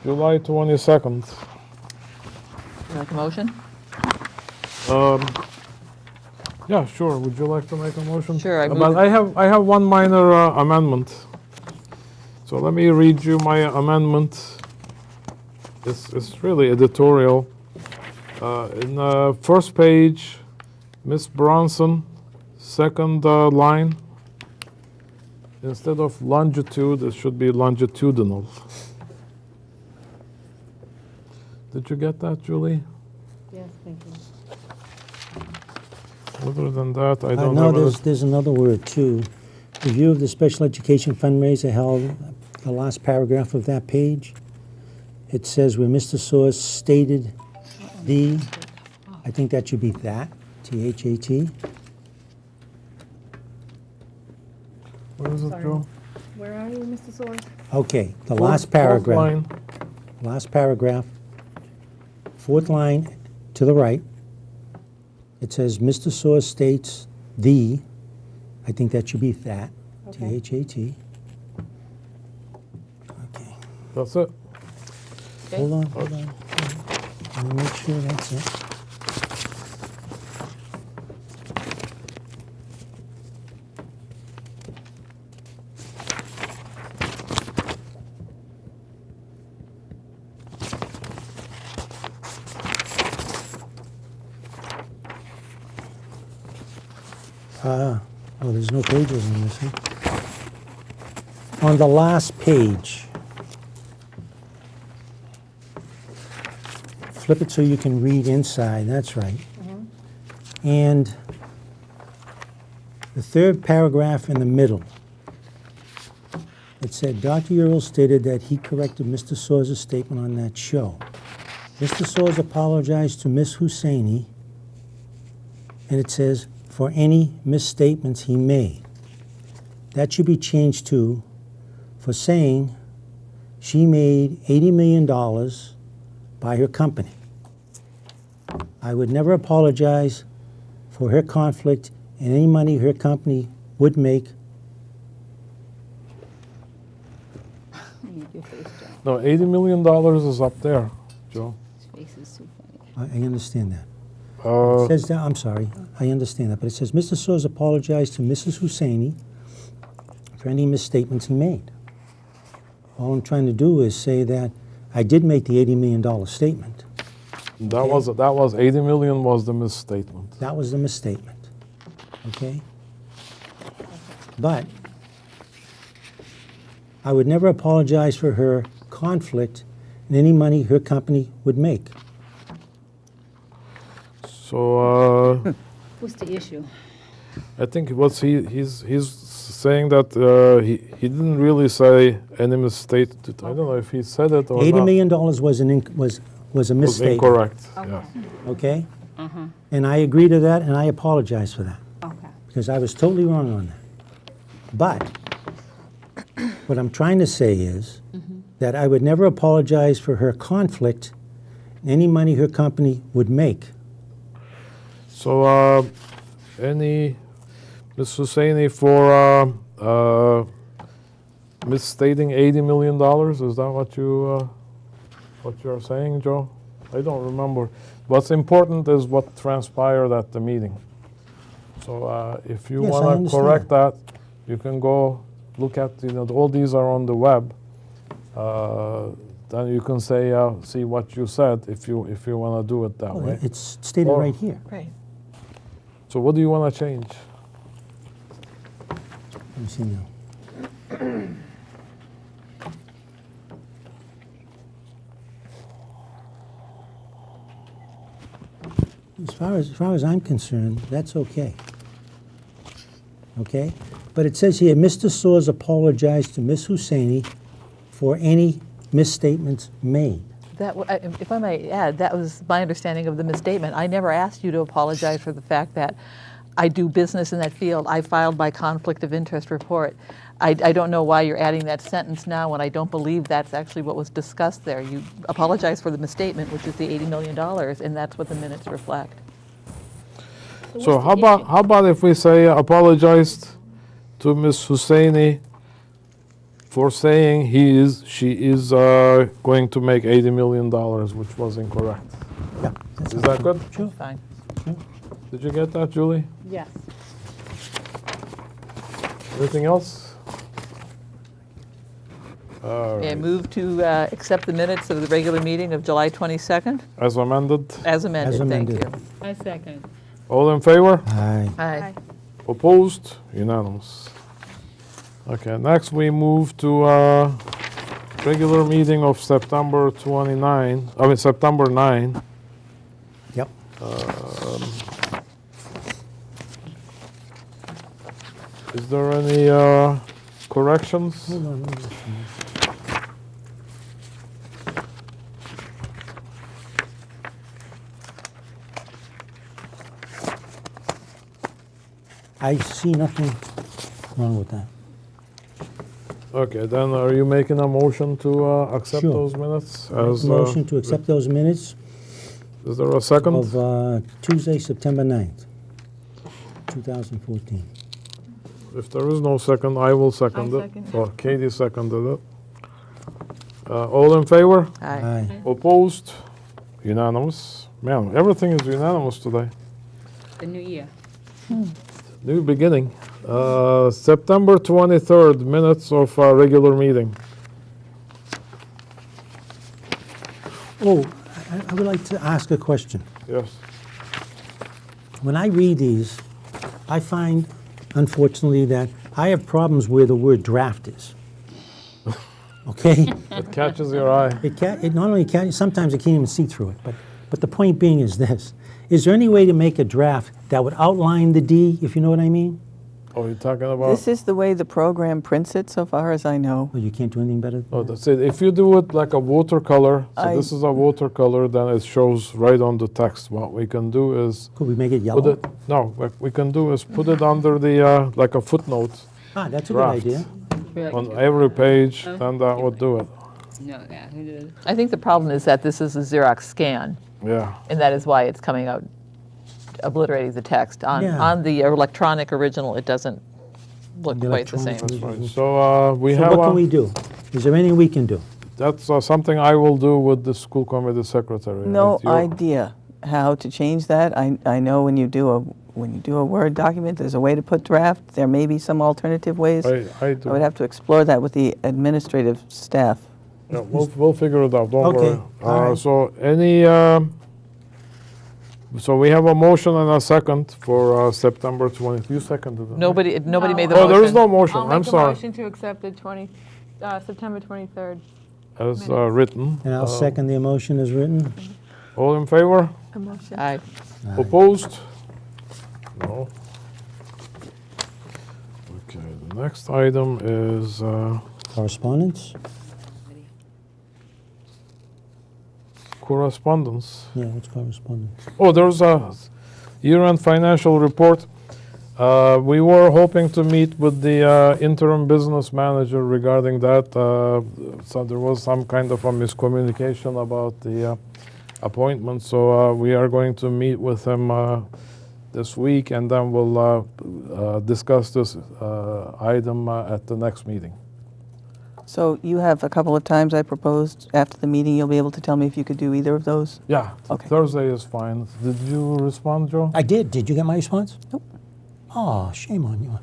July 22nd. You like a motion? Yeah, sure. Would you like to make a motion? Sure, I move But it. I have one minor amendment. So let me read you my amendment. It's really editorial. In the first page, Miss Bronson, second line, instead of longitude, it should be longitudinal. Did you get that, Julie? Yes, thank you. Other than that, I don't No, have there's another word too. Review of the special education fundraiser held, the last paragraph of that page. It says where Mr. Soers stated the, I think that should be that, T-H-A-T. What is it, Sorry. Joe? Where are you, Mr. Soers? Okay, the Fourth- last fourth paragraph. line. Last paragraph, fourth line to the right. It says Mr. Soers states the, I think that should be that, Okay. T-H-A-T. Okay, That's it. hold on. Let me make sure that's it. Oh, there's no pages on this one. On the last page, flip it so you can read inside, that's right. And the third paragraph in the middle, it said, Dr. Ural stated that he corrected Mr. Soers' statement on that show. Mr. Soers apologized to Ms. Husseini, and it says, for any misstatements he made. That should be changed to, for saying she made $80 million by her company. I would never apologize for her conflict and any money her company would make. Your face, John. No, $80 million is up there, Joe. His face is too funny. I understand that. Uh, It says that, I'm sorry, I understand that, but it says, Mr. Soers apologized to Mrs. Husseini for any misstatements he made. All I'm trying to do is say that I did make the $80 million statement. That Okay. was 80 million was the misstatement. That was the misstatement, okay? But I would never apologize for her conflict in any money her company would make. So What's the issue? I think what's he's saying that he didn't really say any mistake. I don't know if he said it or $80 not. million was a Was mistake, incorrect. Okay. Yeah. okay? And I agree to that, and I apologize for that, Okay. because I was totally wrong on that. But what I'm trying to say is that I would never apologize for her conflict in any money her company would make. So any Ms. Husseini for misstating $80 million? Is that what you're saying, Joe? I don't remember. What's important is what transpired at the meeting. So if you Yes, I want to understand. correct that, you can go look at, all these are on the web. Then you can say, see what you said if you want to do it that Well, way. it's stated Or- right here. Right. So what do you want to change? Let me see now. As far as I'm concerned, that's okay. Okay? But it says here, Mr. Soers apologized to Ms. Husseini for any misstatements made. If I may add, that was my understanding of the misstatement. I never asked you to apologize for the fact that I do business in that field. I filed my conflict of interest report. I don't know why you're adding that sentence now when I don't believe that's actually what was discussed there. You apologize for the misstatement, which is the $80 million, and that's what the minutes reflect. So how about if we say apologized to Ms. Husseini for saying she is going to make $80 million, which was incorrect. Yeah. that's Is that good? Sure. Fine. Did you get that, Julie? Yes. Anything else? All May I right. move to accept the minutes of the regular meeting of July 22nd? As amended? As amended, As amended. thank you. I second. All in favor? Aye. Aye. Opposed? Unanimous. Okay, next we move to regular meeting of September 9. Yep. Is there any corrections? Hold on, let me just- I see nothing wrong with that. Okay, then are you making a motion to accept Sure. those minutes? Motion to accept those minutes Is there a second? of Tuesday, September 9th, 2014. If there is no second, I will second I it. second. Or Katie seconded it. All in favor? Aye. Aye. Opposed? Unanimous. Man, everything is unanimous today. The new year. New beginning. September 23rd, minutes of regular meeting. Oh, I would like to ask a question. Yes. When I read these, I find, unfortunately, that I have problems where the word draft is. Okay? It catches your eye. It not only can, sometimes I can't even see through it, but the point being is this. Is there any way to make a draft that would outline the D, if you know what I mean? Oh, you're talking about? This is the way the program prints it, so far as I know. Well, you can't do anything better? Oh, that's it. If you do it like a watercolor, so I- this is a watercolor, then it shows right on the text. What we can do is Could we make it put yellow? it, no, what we can do is put it under the, like a footnote Ah, that's a good draft. idea. on every page, then that would do it. No, yeah, who did it? I think the problem is that this is a Xerox scan, Yeah. and that is why it's coming out obliterating the text. Yeah. On the electronic original, it doesn't look The quite the same. electronic That's right. So we So have, what can we do? Is there anything we can do? that's something I will do with the school committee secretary. No It's your- idea how to change that. I know when you do a Word document, there's a way to put draft. There may be some alternative ways. I I do. would have to explore that with the administrative staff. Yeah, we'll figure it out, don't Okay, worry. all right. So so we have a motion and a second for September 20th. You seconded it, right? Nobody made the Oh, motion. there is no motion, I'll I'm make a sorry. motion to accept the September 23rd. As minutes. written. And I'll second the motion as written. All in favor? Aye. Opposed? No. Okay, the next item is Correspondence? correspondence. Yeah, what's correspondence? Oh, there's a year-end financial report. We were hoping to meet with the interim business manager regarding that. So there was some kind of a miscommunication about the appointment. So we are going to meet with him this week, and then we'll discuss this item at the next meeting. So you have a couple of times I proposed after the meeting, you'll be able to tell me if you could do either of those? Yeah, Okay. Thursday is fine. Did you respond, Joe? I did. Did you get my response? Nope. Oh, shame on you.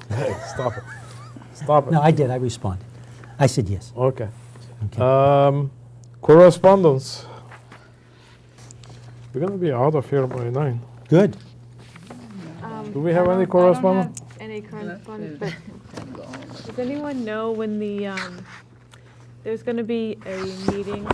Hey, stop it. Stop it. No, I did. I responded. I said yes. Okay. Okay. Correspondence. We're going to be out of here by 9. Good. Do we have any correspondence? I don't have any correspondence, but does anyone know when there's going to be a meeting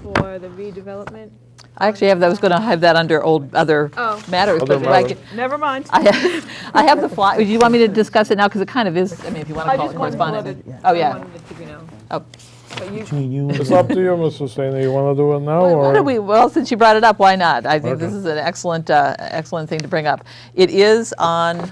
for the redevelopment? I actually have, I was going to have that under other Oh. matters, Other but I matters. can- Never mind. I have the fly. Do you want me to discuss it now? Because it kind of is, I mean, if you want to I call just it wanted to let correspondence. it, Oh, I yeah. wanted it to be known. Oh. But you, Between you and It's up to you, Mr. Stainer. You want to do it now, Why or? don't we, well, since you brought it up, why not? I think this Okay. is an excellent thing to bring up. It is on,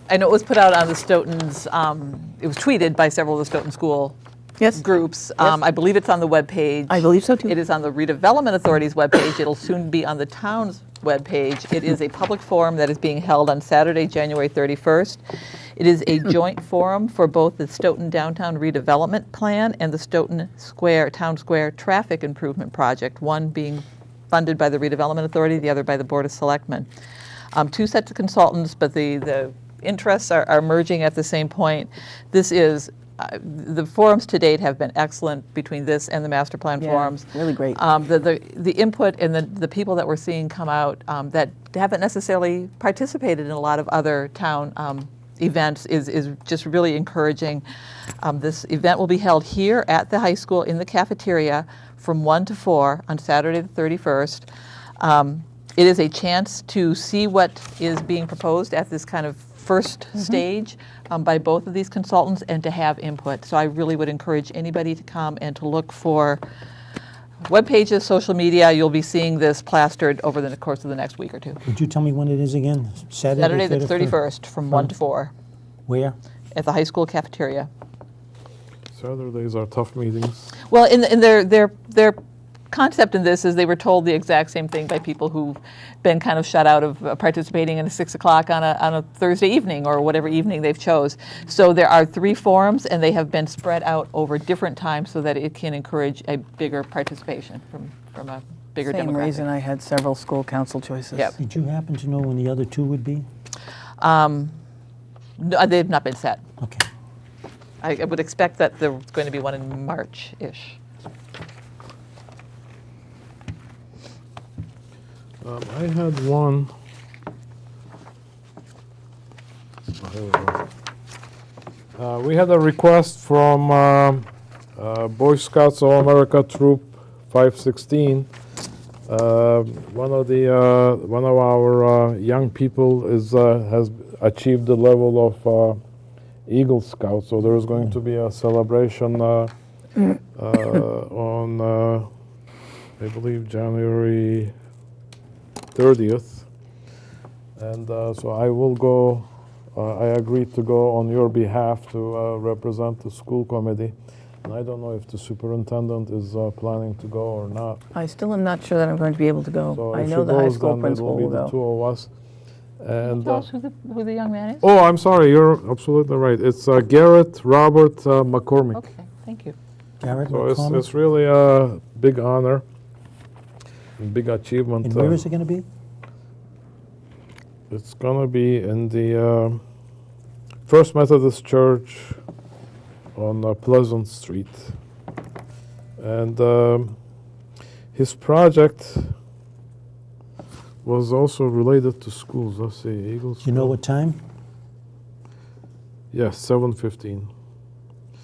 I know it was put out on the Stoughton's, it was tweeted by several of the Stoughton school Yes? groups. I believe it's on the webpage. I believe so, too. It is on the Redevelopment Authority's webpage. It'll soon be on the town's webpage. It is a public forum that is being held on Saturday, January 31st. It is a joint forum for both the Stoughton Downtown Redevelopment Plan and the Stoughton Town Square Traffic Improvement Project, one being funded by the Redevelopment Authority, the other by the Board of Selectmen. Two sets of consultants, but the interests are merging at the same point. This is the forums to date have been excellent between this and the master plan Yeah, forums. really great. The input and the people that we're seeing come out that haven't necessarily participated in a lot of other town events is just really encouraging. This event will be held here at the high school in the cafeteria from 1 to 4 on Saturday the 31st. It is a chance to see what is being proposed at this kind of first stage by both of these consultants and to have input. So I really would encourage anybody to come and to look for web pages, social media. You'll be seeing this plastered over the course of the next week or two. Would you tell me when it is again? Saturday the 31st from 1 to 4 Where? at the high school cafeteria. Saturdays are tough meetings. Well, in their concept in this is they were told the exact same thing by people who've been kind of shut out of participating in a 6 o'clock on a Thursday evening or whatever evening they've chose. So there are 3 forums and they have been spread out over different times so that it can encourage a bigger participation from a bigger Same demographic. reason I had several school council choices. Yep. Did you happen to know when the other 2 would be? No, they've not been set. Okay. I would expect that there's going to be one in March-ish. I had one. Oh, here we go. We had a request from Boy Scouts of America Troop 516. One of our young people has achieved the level of Eagle Scout, so there is going to be a celebration on, I believe, January 30th, and so I will go. I agreed to go on your behalf to represent the school committee, and I don't know if the superintendent is planning to go or not. I still am not sure that I'm going to be able to go. So I if know she the high goes, school then principal it'll be will the go. 2 of us. And Tell us who the young man is? oh, I'm sorry, you're absolutely right. It's Garrett Robert McCormick. Okay, thank you. Garrett So McCormick? it's really a big honor, and big achievement. And where is it going to be? It's gonna be in the First Methodist Church on Pleasant Street. And his project was also related to schools. Let's see, Eagle Do you know Scout. what time? Yes, 7:15.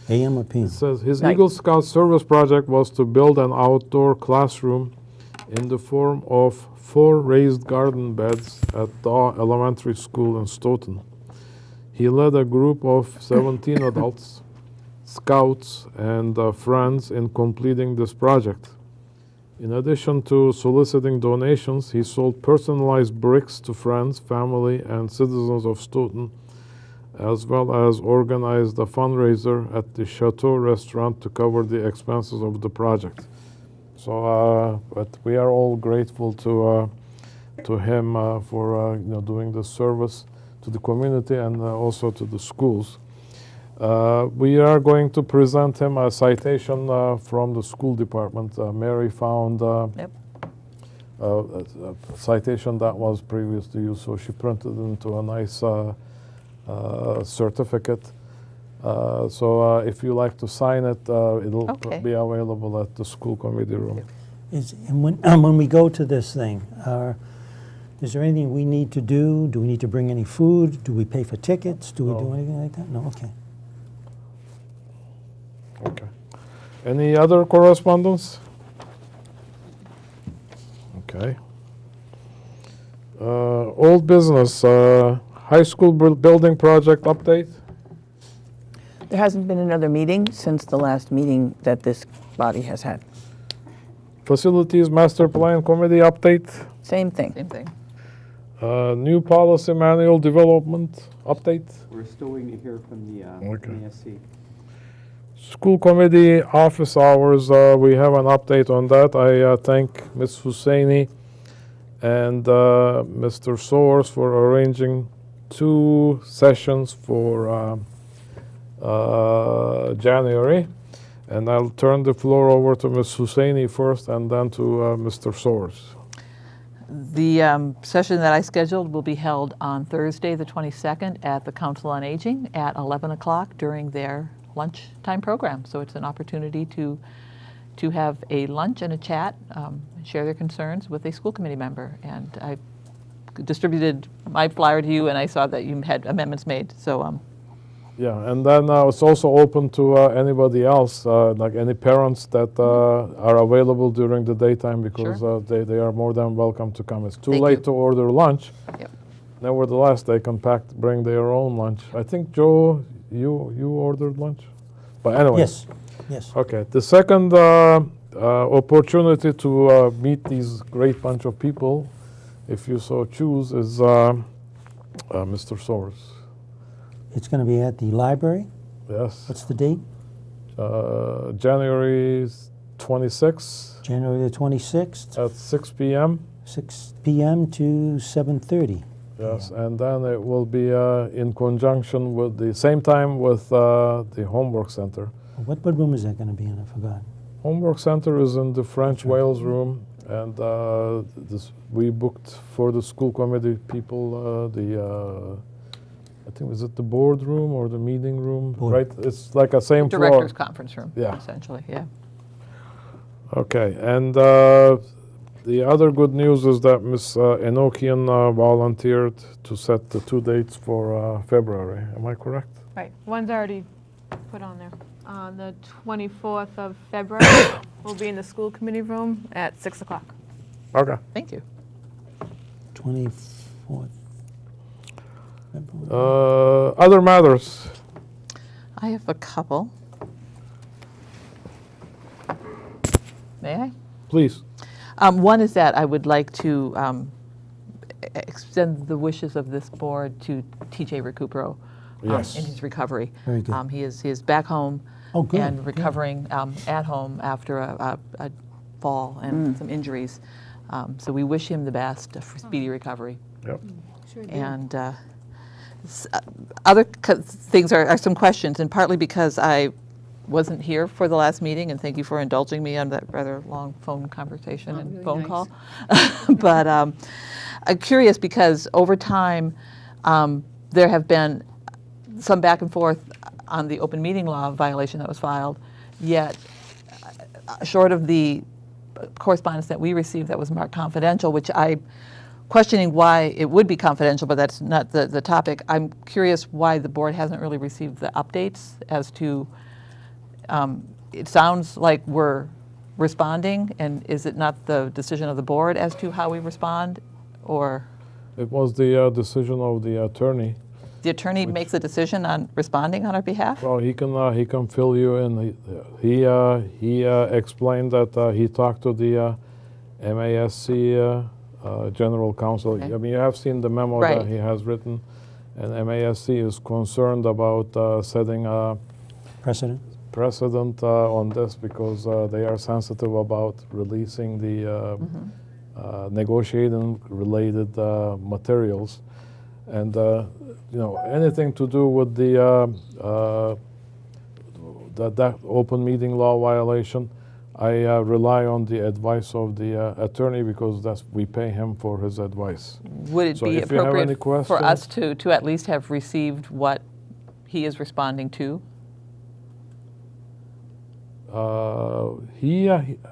AM or PM? It says his Night. Eagle Scout service project was to build an outdoor classroom in the form of 4 raised garden beds at Daw Elementary School in Stoughton. He led a group of 17 adults, scouts, and friends in completing this project. In addition to soliciting donations, he sold personalized bricks to friends, family, and citizens of Stoughton, as well as organized a fundraiser at the Chateau restaurant to cover the expenses of the project. So, but we are all grateful to him for doing this service to the community and also to the schools. We are going to present him a citation from the school department. Mary found Yep. a citation that was previously used, so she printed it into a nice certificate. So if you like to sign it, it'll Okay. be available at the school committee room. And when we go to this thing, is there anything we need to do? Do we need to bring any food? Do we pay for tickets? Do we do No. anything like that? No, okay. Okay. Any other correspondence? Okay. Old business, high school building project update? There hasn't been another meeting since the last meeting that this body has had. Facilities master plan committee update? Same thing. Same thing. New policy manual development update? We're still waiting to hear from the Okay. ASC. School committee office hours, we have an update on that. I thank Ms. Husseini and Mr. Soares for arranging 2 sessions for January. And I'll turn the floor over to Ms. Husseini first and then to Mr. Soares. The session that I scheduled will be held on Thursday, the 22nd, at the Council on Aging at 11 o'clock during their lunchtime program. So it's an opportunity to have a lunch and a chat, share their concerns with a school committee member. And I distributed my flyer to you, and I saw that you had amendments made. So Yeah, and then it's also open to anybody else, like any parents that are available during the daytime, because Sure. they are more than welcome to come. It's too Thank late you. to order lunch. Yep. Nevertheless, they can bring their own lunch. I think, Joe, you ordered lunch? But anyway. Yes, yes. Okay, the second opportunity to meet these great bunch of people, if you so choose, is Mr. Soares. It's going to be at the library. Yes. What's the date? January 26th January the 26th, at 6 p.m. 6 p.m. to 7:30. Yes, and then it will be in conjunction with the same time with the homework center. What room is that going to be in? I forgot. Homework center is in the French Wales room, and we booked for the school committee people I think, is it the board room or the meeting room? Board. Right, it's like a same floor. Director's conference room, Yeah. essentially, yeah. Okay, and the other good news is that Ms. Enochian volunteered to set the 2 dates for February. Am I correct? Right, one's already put on there. On the 24th of February, we'll be in the school committee room at 6 o'clock. Okay. Thank you. 24th. February. Other matters? I have a couple. May I? Please. One is that I would like to extend the wishes of this board to TJ Recupero Yes. in his recovery. Very good. He is back home Oh, good, and good. recovering at home after a fall and some injuries. So we wish him the best for speedy recovery. Yep. Sure do. And other things are some questions, and partly because I wasn't here for the last meeting, and thank you for indulging me on that rather long phone conversation Oh, and really phone nice. call. But I'm curious because over time there have been some back and forth on the open meeting law violation that was filed, yet short of the correspondence that we received that was marked confidential, which I'm questioning why it would be confidential, but that's not the topic. I'm curious why the board hasn't really received the updates as to, it sounds like we're responding, and is it not the decision of the board as to how we respond, or? It was the decision of the attorney. The attorney makes a decision on responding on our behalf? Well, he can fill you in. He explained that he talked to the MASC general counsel. Okay. I mean, you have seen the memo Right. that he has written, and MASC is concerned about setting a Precedent? precedent on this because they are sensitive about releasing the negotiating related materials, and anything to do with the that open meeting law violation. I rely on the advice of the attorney because we pay him for his advice. Would it So be if you have any appropriate for us questions- to at least have received what he is responding to?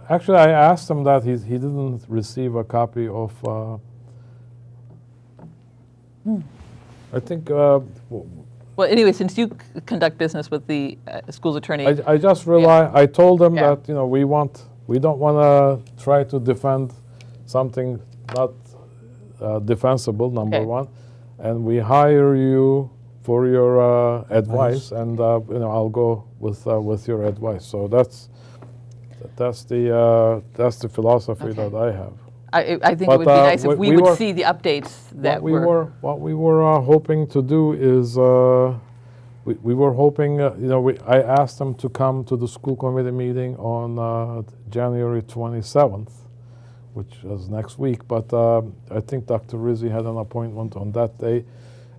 Actually, I asked him that he didn't receive a copy of. I think. Well, anyway, since you conduct business with the school's attorney, I just rely. I told him Yeah. that we don't want to try to defend something not defensible. Number Okay. one, and we hire you for your advice, and I'll go with your advice. So that's the philosophy Okay. that I have. I think But, it would be nice if we we would were- see the updates that What we were hoping to do is we were hoping I asked them to come to the school committee meeting on January 27th, which is next week. But I think Dr. Rizzi had an appointment on that day,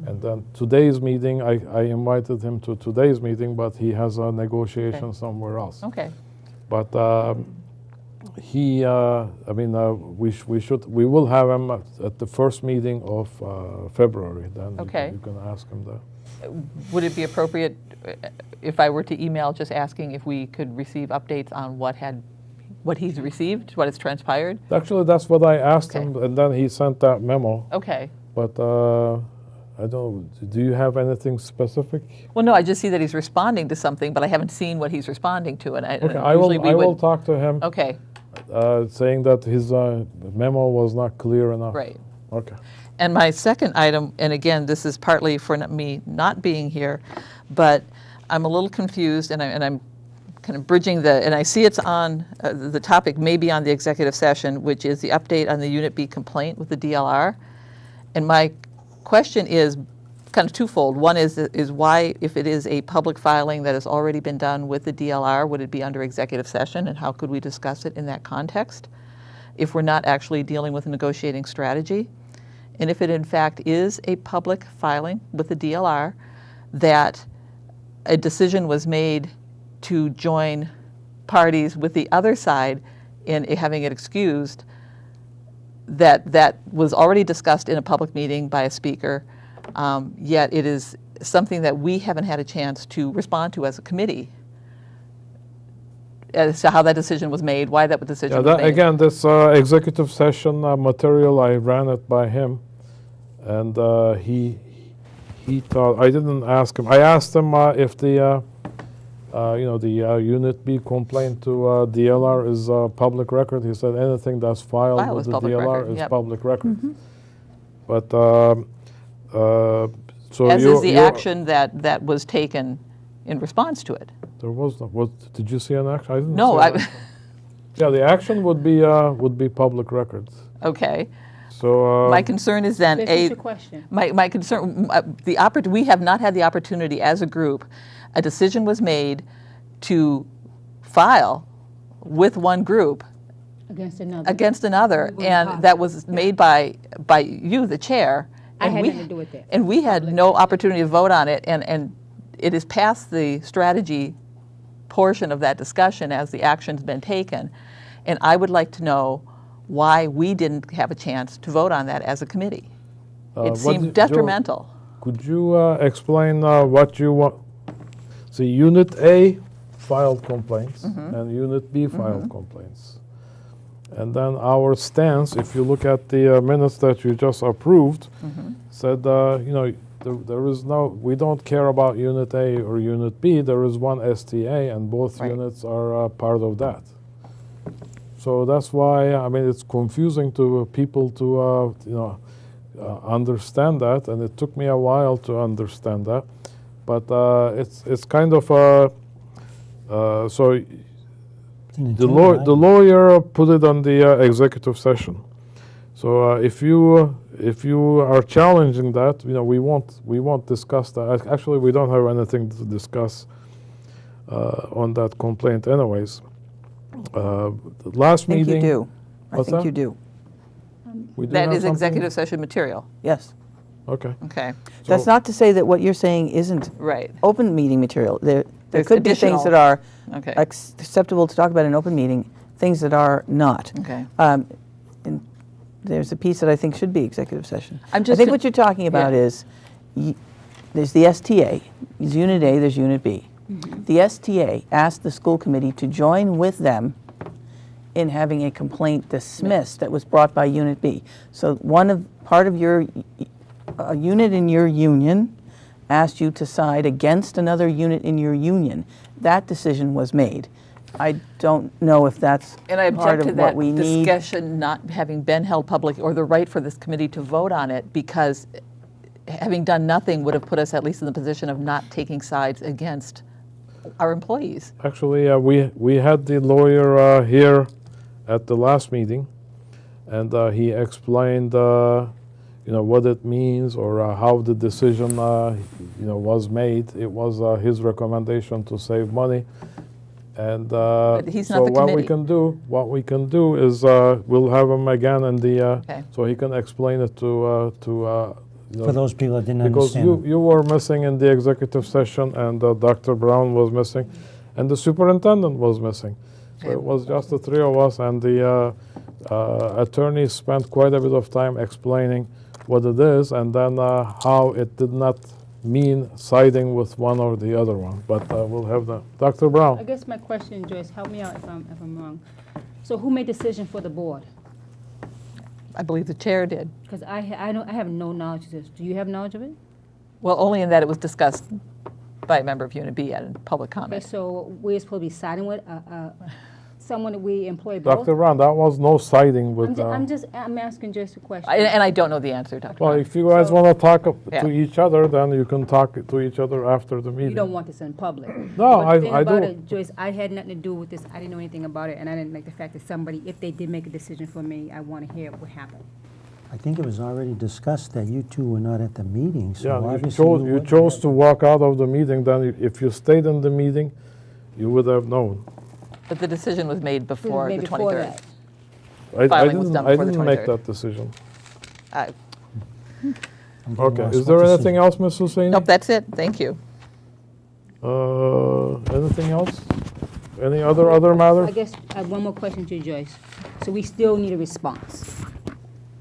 and then today's meeting I invited him to today's meeting, but he has a negotiation somewhere else. Okay. But we will have him at the first meeting of February. Then Okay. you can ask him that. Would it be appropriate if I were to email just asking if we could receive updates on what he's received, what has transpired? Actually, that's what I asked Okay. him, and then he sent that memo. Okay. But I don't know. Do you have anything specific? Well, no, I just see that he's responding to something, but I haven't seen what he's responding to, and Okay, I will talk to him, Okay, saying that his memo was not clear enough. right. Okay. And my second item, and again, this is partly for me not being here, but I'm a little confused, and I'm kind of bridging and I see it's on, the topic may be on the executive session, which is the update on the Unit B complaint with the DLR. And my question is kind of twofold. One is why, if it is a public filing that has already been done with the DLR, would it be under executive session, and how could we discuss it in that context if we're not actually dealing with a negotiating strategy? And if it in fact is a public filing with the DLR, that a decision was made to join parties with the other side in having it excused, that was already discussed in a public meeting by a speaker, yet it is something that we haven't had a chance to respond to as a committee as to how that decision was made, why that decision was made. Again, this executive session material, I ran it by him, and he thought, I didn't ask him. I asked him if the Unit B complaint to DLR is public record. He said anything that's filed File with is the public DLR record, is yep. public record. But so As is the you're- action that was taken in response to it. There was no. Did you see an action? I didn't. No, see an action. Yeah, the action would be public records. Okay. So My concern is then, This is your question. my concern, we have not had the opportunity as a group. A decision was made to file with one group Against another. against another, Well, and that was made by you, the chair. I and had we- nothing to do with that. And we had no opportunity to vote on it, and it is past the strategy portion of that discussion as the action's been taken. And I would like to know why we didn't have a chance to vote on that as a committee. It what seemed did- detrimental. Could you explain what you want? See, Unit A filed complaints and Unit B filed complaints. And then our stance, if you look at the minutes that you just approved, said, you know, there is no, we don't care about Unit A or Unit B. There is one STA, and both Right. units are part of that. So that's why, I mean, it's confusing to people to, you know, understand that, and it took me a while to understand that. But it's kind of so It's an the agenda item. lawyer put it on the executive session. So if you are challenging that, you know, we won't discuss that. Actually, we don't have anything to discuss on that complaint, anyways. The last I think meeting. you do. I What's think that? you do. We do That have is something? executive session material. Yes. Okay. Okay, That's So- not to say that what you're saying isn't right. open meeting material. There There's could be things that are Okay. acceptable to talk about in open meeting, things that are not. Okay. And there's a piece that I think should be executive session. I'm I just think con- what you're talking about Yeah. is, there's the STA, there's Unit A, there's Unit B. The STA asked the school committee to join with them in having a complaint dismissed that was brought by Unit B. So part of your a unit in your union asked you to side against another unit in your union. That decision was made. I don't know if that's And I part object to of what that we need. discussion not having been held public or the right for this committee to vote on it, because having done nothing would have put us at least in the position of not taking sides against our employees. Actually, we had the lawyer here at the last meeting, and he explained, you know, what it means or how the decision, you know, was made. It was his recommendation to save money, and he's so not the what we committee. can do is we'll have him again in the Okay. so he can explain it to you know, For those people that didn't because understand. you were missing in the executive session, and Dr. Brown was missing, and the superintendent was missing. So it was just the three of us, and the attorney spent quite a bit of time explaining what it is, and then how it did not mean siding with one or the other one. But we'll have that. Dr. I Brown. guess my question, Joyce, help me out if I'm wrong. So who made decision for the board? I believe the chair did. Because I have no knowledge of this. Do you have knowledge of it? Well, only in that it was discussed by a member of Unit B at a public Okay, comment. so we're supposed to be siding with someone that we employ both? Dr. Brown, that was no siding with. I'm asking just a question. And I don't know the answer, Dr. well, Brown. if you guys So- want to talk Yeah. to each other, then you can talk to each other after the meeting. You don't want this in public. No, But the thing I about do. it, Joyce, I had nothing to do with this. I didn't know anything about it, and I didn't like the fact that somebody, if they did make a decision for me, I want to hear what happened. I think it was already discussed that you two were not at the meeting, so Yeah, obviously you wouldn't chose have- to walk out of the meeting. Then, if you stayed in the meeting, you would have known. But the decision was made before the Maybe 23rd. that. I Filing was didn't. done I before the didn't make 23rd. that decision. I- I'm getting Okay. lost. Is What there decision? anything else, Ms. Husseini? Nope, that's it. Thank you. Anything else? Any other matter? I guess I have one more question to you, Joyce. So we still need a response.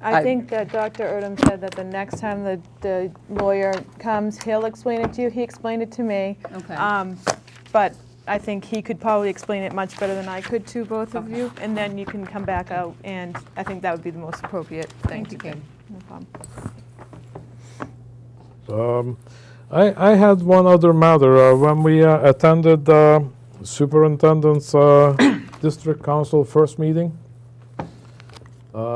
I I- think that Dr. Erdem said that the next time the lawyer comes, he'll explain it to you. He explained it to me. Okay. But I think he could probably explain it much better than I could to both of Okay. you. And then you can come back out, and I think that would be the most appropriate thing Thank to you, do. Kate. No problem. I had one other matter. When we attended superintendent's district council first meeting,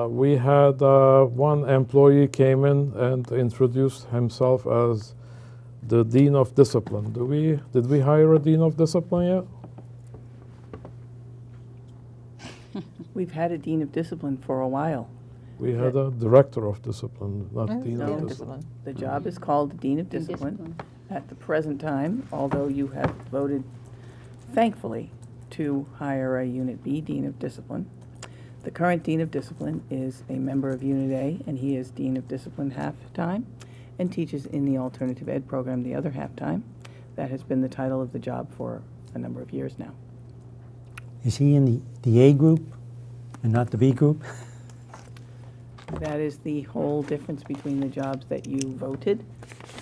we had one employee came in and introduced himself as the dean of discipline. Did we hire a dean of discipline yet? We've had a dean of discipline for a while. We had a director of discipline, not dean No. of discipline. The job is called Dean of Discipline at the present time, although you have voted, thankfully, to hire a Unit B Dean of Discipline. The current Dean of Discipline is a member of Unit A, and he is Dean of Discipline half-time and teaches in the alternative ed program the other half-time. That has been the title of the job for a number of years now. Is he in the A group and not the B group? That is the whole difference between the jobs that you voted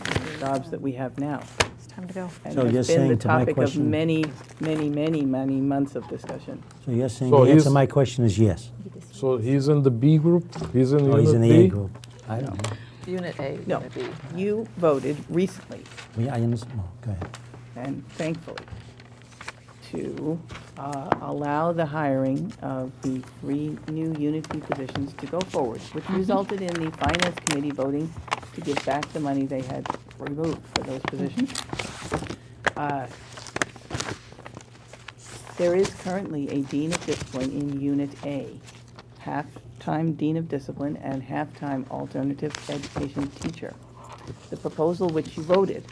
and the jobs that we have now. Time to go. And So you're has been the saying to my topic of question- many, many, many, many months of discussion. So you're saying So the answer he's- to my question is yes? So he's in the B group? He's in Oh, he's in Unit the A B? group? I don't know. Unit A, No, Unit B. you voted recently, Yeah, I understand. Oh, go ahead. and thankfully, to allow the hiring of the 3 new Unit B positions to go forward, which resulted in the Finance Committee voting to give back the money they had removed for those positions. There is currently a Dean of Discipline in Unit A, half-time Dean of Discipline and half-time alternative education teacher. The proposal which you voted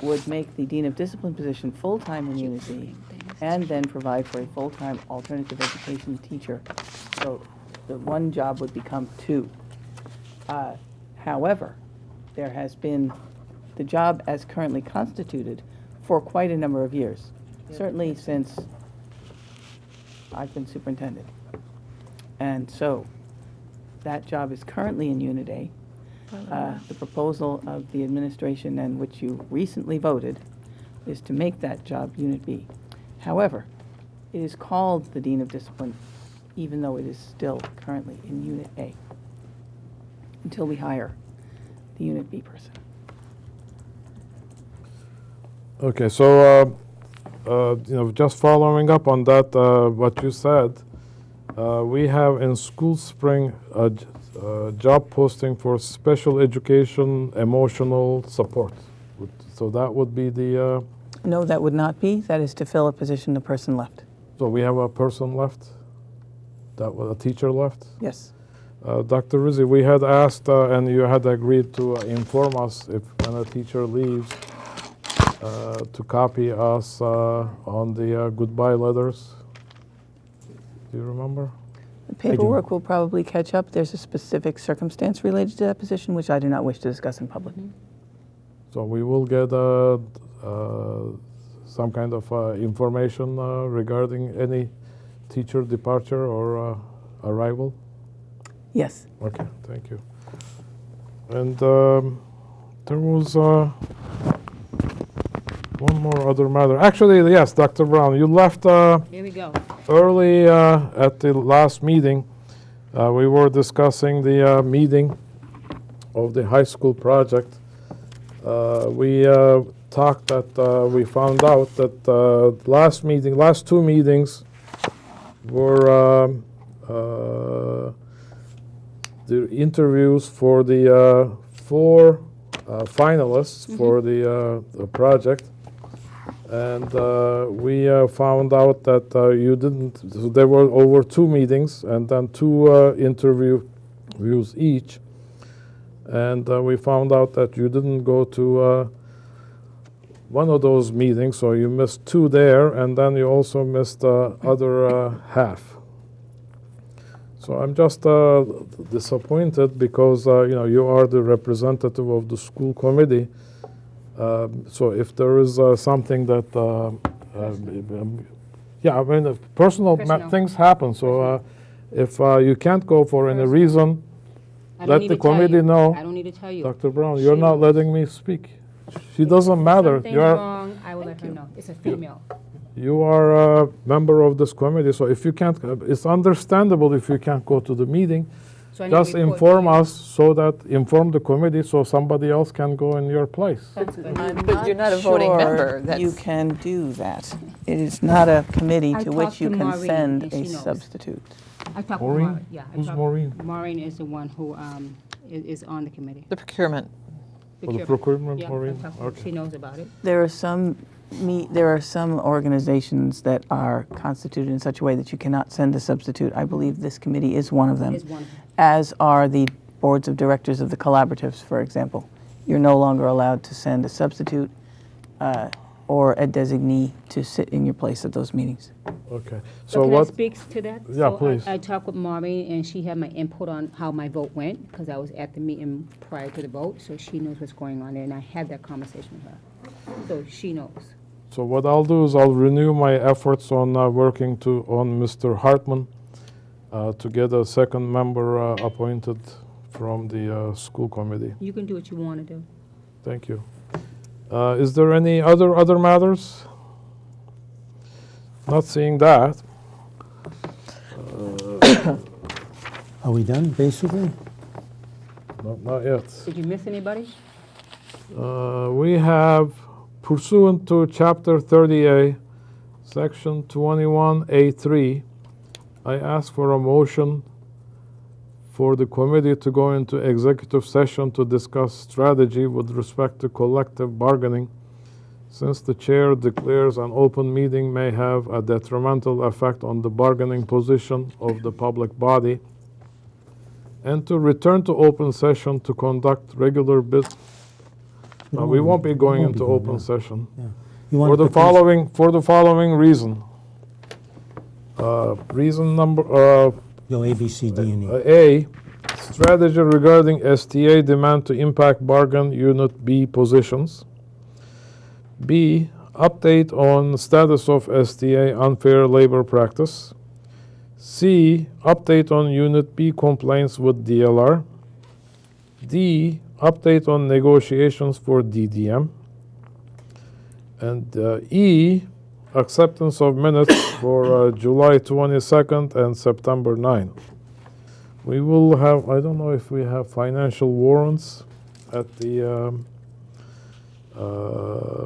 would make the Dean of Discipline position full-time in Unit B and then provide for a full-time alternative education teacher. So the one job would become 2. However, there has been the job as currently constituted for quite a number of years, certainly since I've been superintendent. And so that job is currently in Unit A. The proposal of the administration, and which you recently voted, is to make that job Unit B. However, it is called the Dean of Discipline, even though it is still currently in Unit A, until we hire the Unit B person. Okay, so, just following up on that, what you said, we have in School Spring a job posting for special education emotional support. So that would be the, No, that would not be. That is to fill a position the person left. so we have a person left? That was a teacher left? Yes. Dr. Rizzi, we had asked, and you had agreed to inform us if when a teacher leaves, to copy us on the goodbye letters. Do you remember? The paperwork will probably catch up. There's a specific circumstance related to that position, which I do not wish to discuss in public. So we will get some kind of information regarding any teacher departure or arrival? Yes. Okay, thank you. And there was one more other matter. Actually, yes, Dr. Brown, you left Here we go. early at the last meeting. We were discussing the meeting of the high school project. We talked that we found out that last 2 meetings were the interviews for the 4 finalists for the project. And we found out that you didn't, so there were over 2 meetings and then 2 interviews each. And we found out that you didn't go to one of those meetings, so you missed 2 there, and then you also missed the other half. So I'm just disappointed because you are the representative of the school committee. So if there is something that, yeah, I mean, personal things happen. So if you can't go for any reason, let the committee know. I don't need to tell you. Dr. Brown, you're not letting me speak. She doesn't matter. Something's You're wrong, I will let her know. It's a female. You are a member of this committee, so if you can't, it's understandable if you can't go to the meeting. So I need to Just report inform to you. us so that, inform the committee so somebody else can go in your place. But you're not a voting member. Sure, you That's- can do that. It is not a committee I to which talked you to can Maureen, send and a she knows. substitute. I talked Maureen? to Maureen. Yeah, I Who's talked- Maureen? Maureen is the one who is on the committee. The procurement. For the procurement, Yeah, Maureen? I talked to her. Okay. She knows about it. There are some organizations that are constituted in such a way that you cannot send a substitute. I believe this committee is one of them, Is one. as are the boards of directors of the collaboratives, for example. You're no longer allowed to send a substitute or a designee to sit in your place at those meetings. Okay. So So can I what, speak to that? Yeah, So please. I talked with Maureen, and she had my input on how my vote went, because I was at the meeting prior to the vote, so she knows what's going on there, and I had that conversation with her. So she knows. so what I'll do is I'll renew my efforts on working on Mr. Hartman to get a second member appointed from the school committee. You can do what you want to do. Thank you. Is there any other matters? Not seeing that. Are we done, basically? No, not yet. Did you miss anybody? We have, pursuant to Chapter 30A, Section 21A3, I ask for a motion for the committee to go into executive session to discuss strategy with respect to collective bargaining, since the chair declares an open meeting may have a detrimental effect on the bargaining position of the public body, and to return to open session to conduct regular business. We won't be going into open session. You want For to the following reason. Reason number, Go A, B, C, D, and E. A, strategy regarding STA demand to impact bargain unit B positions. B, update on status of STA unfair labor practice. C, update on unit B complaints with DLR. D, update on negotiations for DDM. And E, acceptance of minutes for July 22nd and September 9. We will have, I don't know if we have financial warrants at the,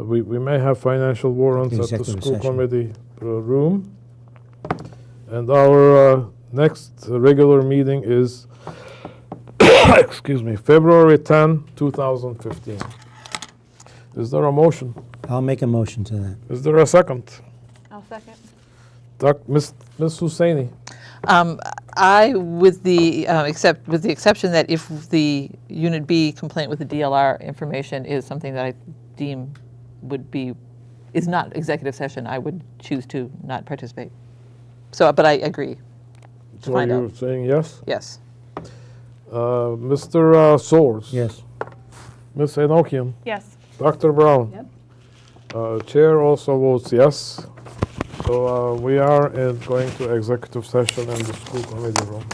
we may have financial warrants at the Executive school session. committee room. And our next regular meeting is, excuse me, February 10, 2015. Is there a motion? I'll make a motion to that. Is there a second? I'll second. Ms. Husseini? I, with the exception that if the Unit B complaint with the DLR information is something that I deem is not executive session, I would choose to not participate. So, but I agree. To So find you're out. saying yes? Yes. Mr. Soares? Yes. Ms. Enochian? Yes. Dr. Brown? Yep. Chair also votes yes. So we are going to executive session in the school committee room.